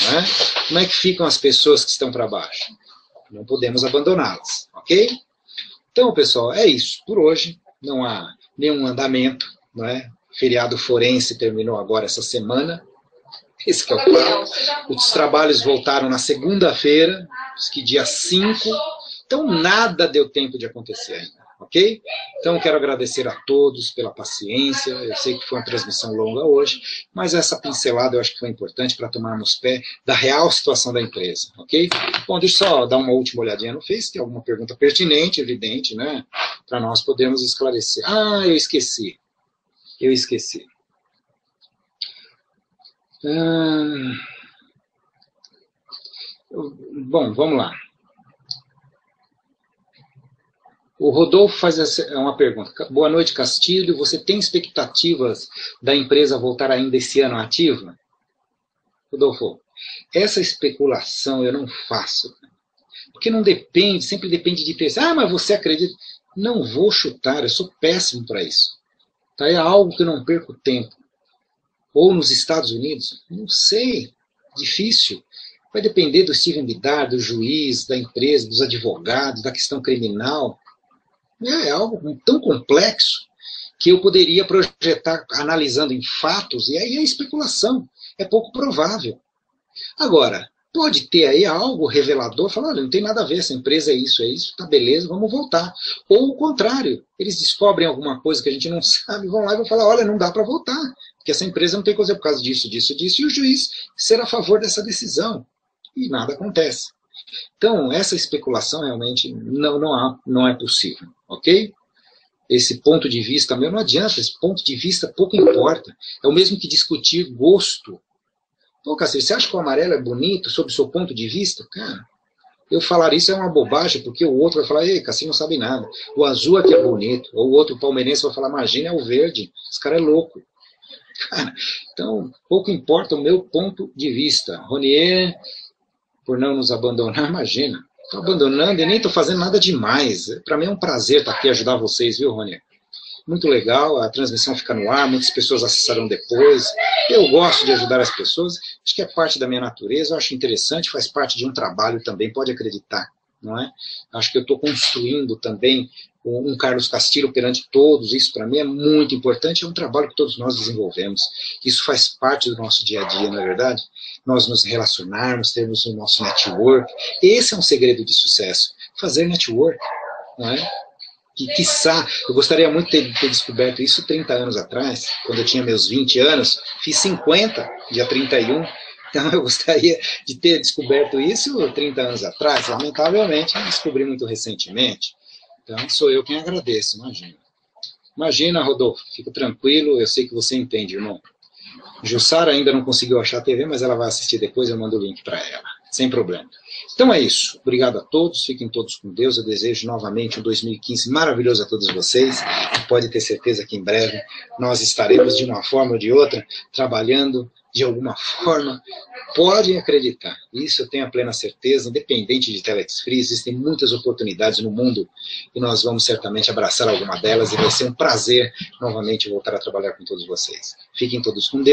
Né? Como é que ficam as pessoas que estão para baixo? Não podemos abandoná-las, ok? Então, pessoal, é isso. Por hoje, não há nenhum andamento, não é? Feriado forense terminou agora essa semana. Esse que é o plano. Os trabalhos voltaram na segunda-feira, que dia 5. Então, nada deu tempo de acontecer ainda, ok? Então, quero agradecer a todos pela paciência. Eu sei que foi uma transmissão longa hoje, mas essa pincelada eu acho que foi importante para tomarmos pé da real situação da empresa, ok? Bom, deixa eu só dar uma última olhadinha no Face, tem alguma pergunta pertinente, evidente, né? Para nós podermos esclarecer. Ah, eu esqueci. Bom, vamos lá. O Rodolfo faz uma pergunta. Boa noite, Castilho. Você tem expectativas da empresa voltar ainda esse ano ativa? Rodolfo, essa especulação eu não faço. Porque não depende, sempre depende de terceiros. Ah, mas você acredita? Não vou chutar, eu sou péssimo para isso. Tá? É algo que eu não perco tempo. Ou nos Estados Unidos? Não sei. Difícil. Vai depender do Steven Bidar, do juiz, da empresa, dos advogados, da questão criminal. É algo tão complexo que eu poderia projetar analisando em fatos, e aí é especulação, é pouco provável. Agora, pode ter aí algo revelador, falar, olha, não tem nada a ver, essa empresa é isso, tá beleza, vamos voltar. Ou o contrário, eles descobrem alguma coisa que a gente não sabe, vão lá e vão falar, olha, não dá para voltar, porque essa empresa não tem coisa por causa disso, e o juiz ser a favor dessa decisão. E nada acontece. Então, essa especulação realmente não é possível, ok? Esse ponto de vista meu não adianta, esse ponto de vista pouco importa. É o mesmo que discutir gosto. Pô, Cacete, você acha que o amarelo é bonito sob o seu ponto de vista? Cara, eu falar isso é uma bobagem, porque o outro vai falar, ei, Cacete não sabe nada. O azul aqui é bonito. Ou o outro palmeirense vai falar, imagina, é o verde. Esse cara é louco. Cara, então, pouco importa o meu ponto de vista. Ronier, por não nos abandonar, imagina. Estou abandonando e nem estou fazendo nada demais. Para mim é um prazer estar aqui e ajudar vocês, viu, Rony? Muito legal, a transmissão fica no ar, muitas pessoas acessarão depois. Eu gosto de ajudar as pessoas, acho que é parte da minha natureza, eu acho interessante, faz parte de um trabalho também, pode acreditar, não é? Acho que eu estou construindo também um Carlos Castilho perante todos, isso para mim é muito importante, é um trabalho que todos nós desenvolvemos. Isso faz parte do nosso dia a dia, não é verdade? Nós nos relacionarmos, termos o nosso network. Esse é um segredo de sucesso, fazer network, não é? E, quiçá, eu gostaria muito de ter descoberto isso 30 anos atrás, quando eu tinha meus 20 anos, fiz 50, dia 31, então eu gostaria de ter descoberto isso 30 anos atrás, lamentavelmente descobri muito recentemente, então sou eu quem agradeço, imagina. Imagina, Rodolfo, fica tranquilo, eu sei que você entende, irmão. Jussara ainda não conseguiu achar a TV, mas ela vai assistir depois, eu mando o link para ela, sem problema. Então é isso, obrigado a todos, fiquem todos com Deus, eu desejo novamente um 2015 maravilhoso a todos vocês, pode ter certeza que em breve nós estaremos de uma forma ou de outra, trabalhando de alguma forma, podem acreditar, isso eu tenho a plena certeza, independente de Telex Free, existem muitas oportunidades no mundo, e nós vamos certamente abraçar alguma delas, e vai ser um prazer novamente voltar a trabalhar com todos vocês. Fiquem todos com Deus.